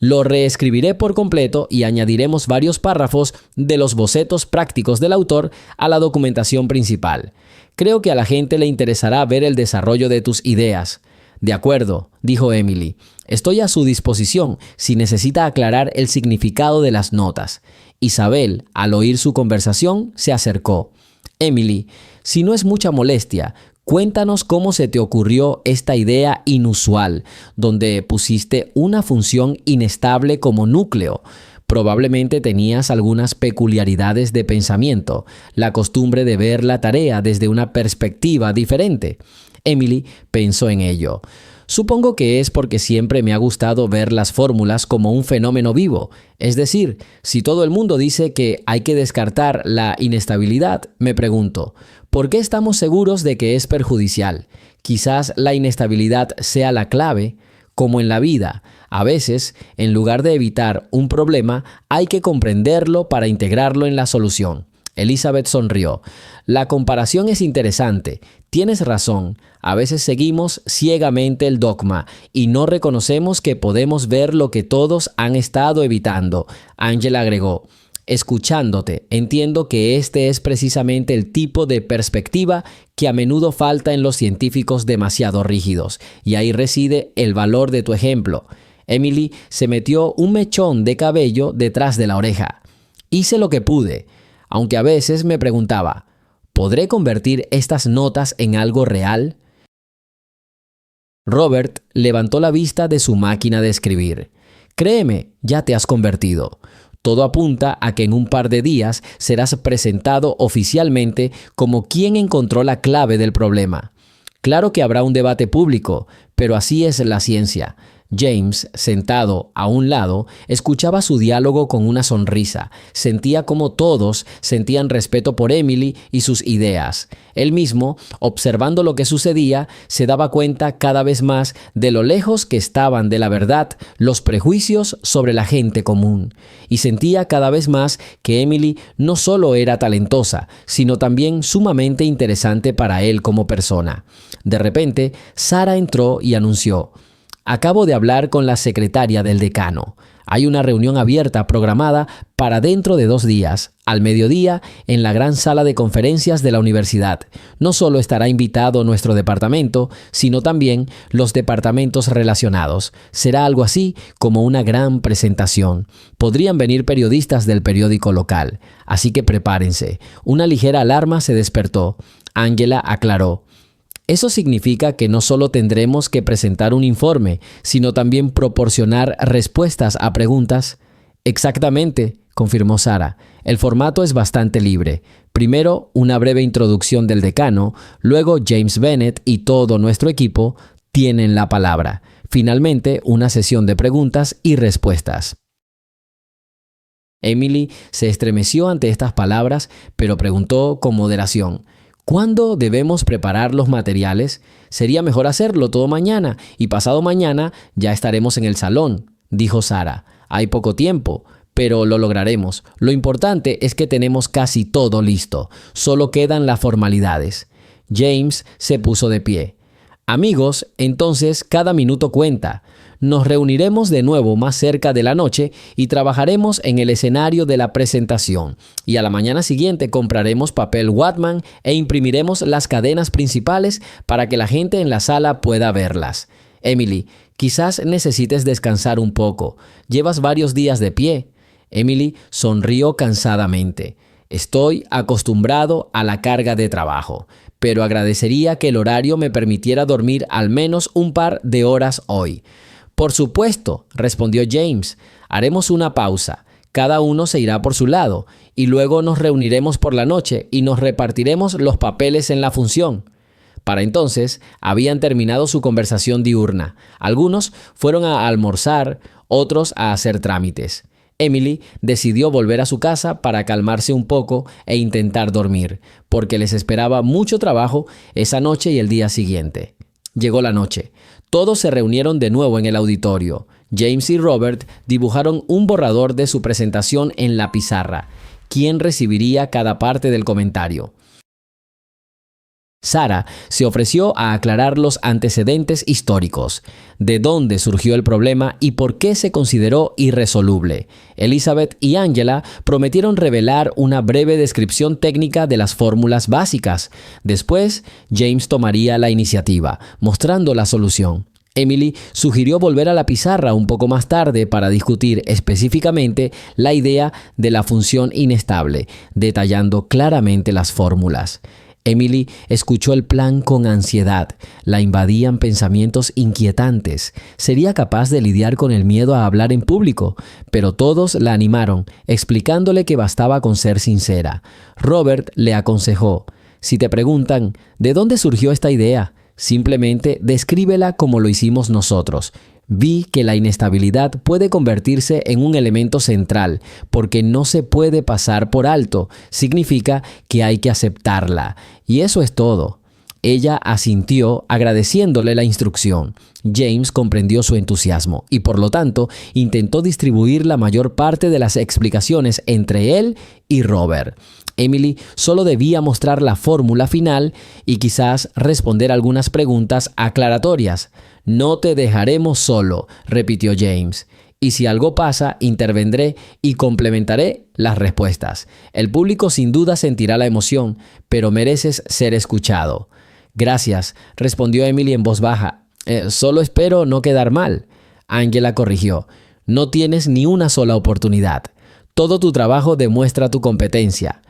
Lo reescribiré por completo y añadiremos varios párrafos de los bocetos prácticos del autor a la documentación principal. Creo que a la gente le interesará ver el desarrollo de tus ideas. «De acuerdo», dijo Emily. «Estoy a su disposición si necesita aclarar el significado de las notas». Isabel, al oír su conversación, se acercó. «Emily, si no es mucha molestia, cuéntanos cómo se te ocurrió esta idea inusual, donde pusiste una función inestable como núcleo. Probablemente tenías algunas peculiaridades de pensamiento, la costumbre de ver la tarea desde una perspectiva diferente». Emily pensó en ello. «Supongo que es porque siempre me ha gustado ver las fórmulas como un fenómeno vivo. Es decir, si todo el mundo dice que hay que descartar la inestabilidad, me pregunto, ¿por qué estamos seguros de que es perjudicial? Quizás la inestabilidad sea la clave. Como en la vida, a veces, en lugar de evitar un problema, hay que comprenderlo para integrarlo en la solución». Elizabeth sonrió. «La comparación es interesante. Tienes razón. A veces seguimos ciegamente el dogma y no reconocemos que podemos ver lo que todos han estado evitando». Angela agregó: «Escuchándote, entiendo que este es precisamente el tipo de perspectiva que a menudo falta en los científicos demasiado rígidos, y ahí reside el valor de tu ejemplo». Emily se metió un mechón de cabello detrás de la oreja. «Hice lo que pude. Aunque a veces me preguntaba, ¿podré convertir estas notas en algo real?». Robert levantó la vista de su máquina de escribir. «Créeme, ya te has convertido. Todo apunta a que en un par de días serás presentado oficialmente como quien encontró la clave del problema. Claro que habrá un debate público, pero así es la ciencia». James, sentado a un lado, escuchaba su diálogo con una sonrisa. Sentía como todos sentían respeto por Emily y sus ideas. Él mismo, observando lo que sucedía, se daba cuenta cada vez más de lo lejos que estaban de la verdad los prejuicios sobre la gente común. Y sentía cada vez más que Emily no solo era talentosa, sino también sumamente interesante para él como persona. De repente, Sarah entró y anunció: Acabo de hablar con la secretaria del decano. Hay una reunión abierta programada para dentro de 2 días, al mediodía, en la gran sala de conferencias de la universidad. No solo estará invitado nuestro departamento, sino también los departamentos relacionados. Será algo así como una gran presentación. Podrían venir periodistas del periódico local, así que prepárense. Una ligera alarma se despertó. Angela aclaró. Eso significa que no solo tendremos que presentar un informe, sino también proporcionar respuestas a preguntas. Exactamente, confirmó Sarah. El formato es bastante libre. Primero, una breve introducción del decano, luego James Bennett y todo nuestro equipo tienen la palabra. Finalmente, una sesión de preguntas y respuestas. Emily se estremeció ante estas palabras, pero preguntó con moderación. ¿Cuándo debemos preparar los materiales? Sería mejor hacerlo todo mañana y pasado mañana ya estaremos en el salón, dijo Sarah. Hay poco tiempo, pero lo lograremos. Lo importante es que tenemos casi todo listo. Solo quedan las formalidades. James se puso de pie. Amigos, entonces cada minuto cuenta. Nos reuniremos de nuevo más cerca de la noche y trabajaremos en el escenario de la presentación. Y a la mañana siguiente compraremos papel Whatman e imprimiremos las cadenas principales para que la gente en la sala pueda verlas. Emily, quizás necesites descansar un poco. Llevas varios días de pie. Emily sonrió cansadamente. Estoy acostumbrado a la carga de trabajo, pero agradecería que el horario me permitiera dormir al menos un par de horas hoy. Por supuesto, respondió James. Haremos una pausa. Cada uno se irá por su lado y luego nos reuniremos por la noche y nos repartiremos los papeles en la función. Para entonces, habían terminado su conversación diurna. Algunos fueron a almorzar, otros a hacer trámites. Emily decidió volver a su casa para calmarse un poco e intentar dormir, porque les esperaba mucho trabajo esa noche y el día siguiente. Llegó la noche. Todos se reunieron de nuevo en el auditorio. James y Robert dibujaron un borrador de su presentación en la pizarra. ¿Quién recibiría cada parte del comentario? Sarah se ofreció a aclarar los antecedentes históricos, de dónde surgió el problema y por qué se consideró irresoluble. Elizabeth y Angela prometieron revelar una breve descripción técnica de las fórmulas básicas. Después, James tomaría la iniciativa, mostrando la solución. Emily sugirió volver a la pizarra un poco más tarde para discutir específicamente la idea de la función inestable, detallando claramente las fórmulas. Emily escuchó el plan con ansiedad. La invadían pensamientos inquietantes. Sería capaz de lidiar con el miedo a hablar en público, pero todos la animaron, explicándole que bastaba con ser sincera. Robert le aconsejó: si te preguntan, ¿de dónde surgió esta idea? Simplemente descríbela como lo hicimos nosotros. Vi que la inestabilidad puede convertirse en un elemento central, porque no se puede pasar por alto. Significa que hay que aceptarla. Y eso es todo. Ella asintió, agradeciéndole la instrucción. James comprendió su entusiasmo y, por lo tanto, intentó distribuir la mayor parte de las explicaciones entre él y Robert. Emily solo debía mostrar la fórmula final y quizás responder algunas preguntas aclaratorias. No te dejaremos solo, repitió James. Y si algo pasa, intervendré y complementaré las respuestas. El público sin duda sentirá la emoción, pero mereces ser escuchado. Gracias, respondió Emily en voz baja. Solo espero no quedar mal. Angela corrigió. No tienes ni una sola oportunidad. Todo tu trabajo demuestra tu competencia.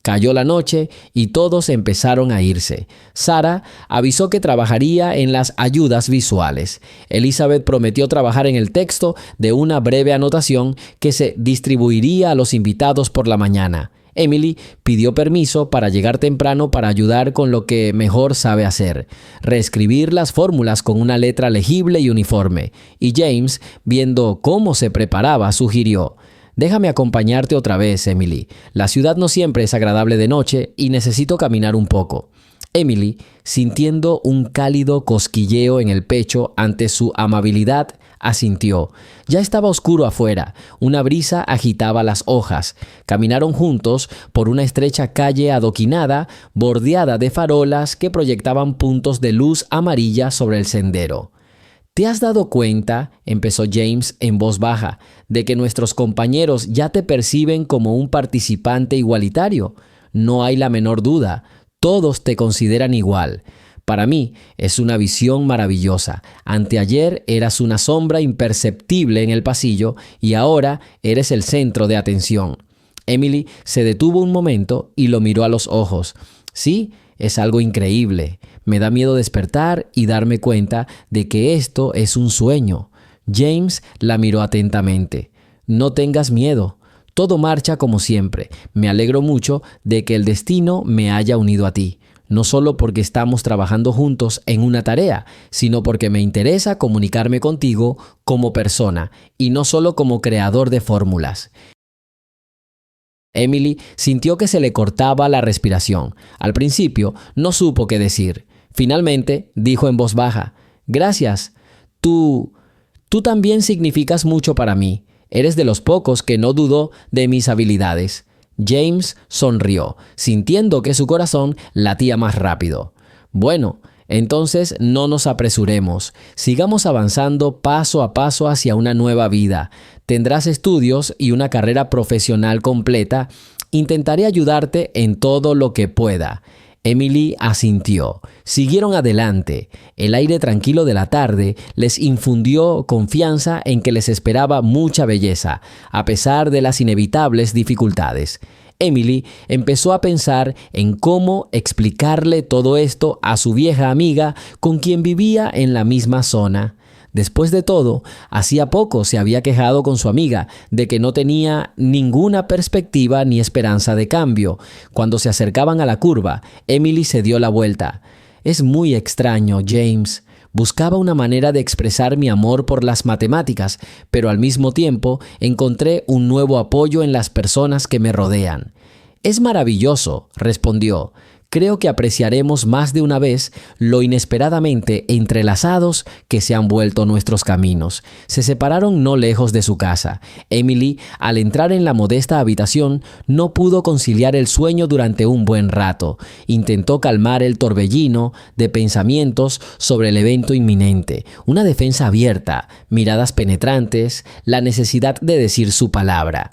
Cayó la noche y todos empezaron a irse. Sarah avisó que trabajaría en las ayudas visuales. Elizabeth prometió trabajar en el texto de una breve anotación que se distribuiría a los invitados por la mañana. Emily pidió permiso para llegar temprano para ayudar con lo que mejor sabe hacer: reescribir las fórmulas con una letra legible y uniforme. Y James, viendo cómo se preparaba, sugirió: déjame acompañarte otra vez, Emily. La ciudad no siempre es agradable de noche y necesito caminar un poco. Emily, sintiendo un cálido cosquilleo en el pecho ante su amabilidad, Asintió. Ya estaba oscuro afuera. Una brisa agitaba las hojas. Caminaron juntos por una estrecha calle adoquinada, bordeada de farolas que proyectaban puntos de luz amarilla sobre el sendero. ¿Te has dado cuenta, empezó James en voz baja, de que nuestros compañeros ya te perciben como un participante igualitario? No hay la menor duda. Todos te consideran igual. Para mí es una visión maravillosa. Anteayer eras una sombra imperceptible en el pasillo y ahora eres el centro de atención. Emily se detuvo un momento y lo miró a los ojos. Sí, es algo increíble. Me da miedo despertar y darme cuenta de que esto es un sueño. James la miró atentamente. No tengas miedo. Todo marcha como siempre. Me alegro mucho de que el destino me haya unido a ti. No solo porque estamos trabajando juntos en una tarea, sino porque me interesa comunicarme contigo como persona y no solo como creador de fórmulas. Emily sintió que se le cortaba la respiración. Al principio no supo qué decir. Finalmente dijo en voz baja: «Gracias. Tú también significas mucho para mí. Eres de los pocos que no dudó de mis habilidades». James sonrió, sintiendo que su corazón latía más rápido. «Bueno, entonces no nos apresuremos. Sigamos avanzando paso a paso hacia una nueva vida. Tendrás estudios y una carrera profesional completa. Intentaré ayudarte en todo lo que pueda». Emily asintió. Siguieron adelante. El aire tranquilo de la tarde les infundió confianza en que les esperaba mucha belleza, a pesar de las inevitables dificultades. Emily empezó a pensar en cómo explicarle todo esto a su vieja amiga con quien vivía en la misma zona. Después de todo, hacía poco se había quejado con su amiga de que no tenía ninguna perspectiva ni esperanza de cambio. Cuando se acercaban a la curva, Emily se dio la vuelta. «Es muy extraño, James. Buscaba una manera de expresar mi amor por las matemáticas, pero al mismo tiempo encontré un nuevo apoyo en las personas que me rodean». «Es maravilloso», respondió. «Creo que apreciaremos más de una vez lo inesperadamente entrelazados que se han vuelto nuestros caminos». Se separaron no lejos de su casa. Emily, al entrar en la modesta habitación, no pudo conciliar el sueño durante un buen rato. Intentó calmar el torbellino de pensamientos sobre el evento inminente. Una defensa abierta, miradas penetrantes, la necesidad de decir su palabra.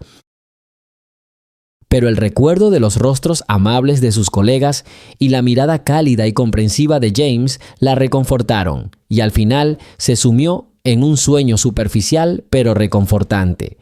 Pero el recuerdo de los rostros amables de sus colegas y la mirada cálida y comprensiva de James la reconfortaron, y al final se sumió en un sueño superficial pero reconfortante.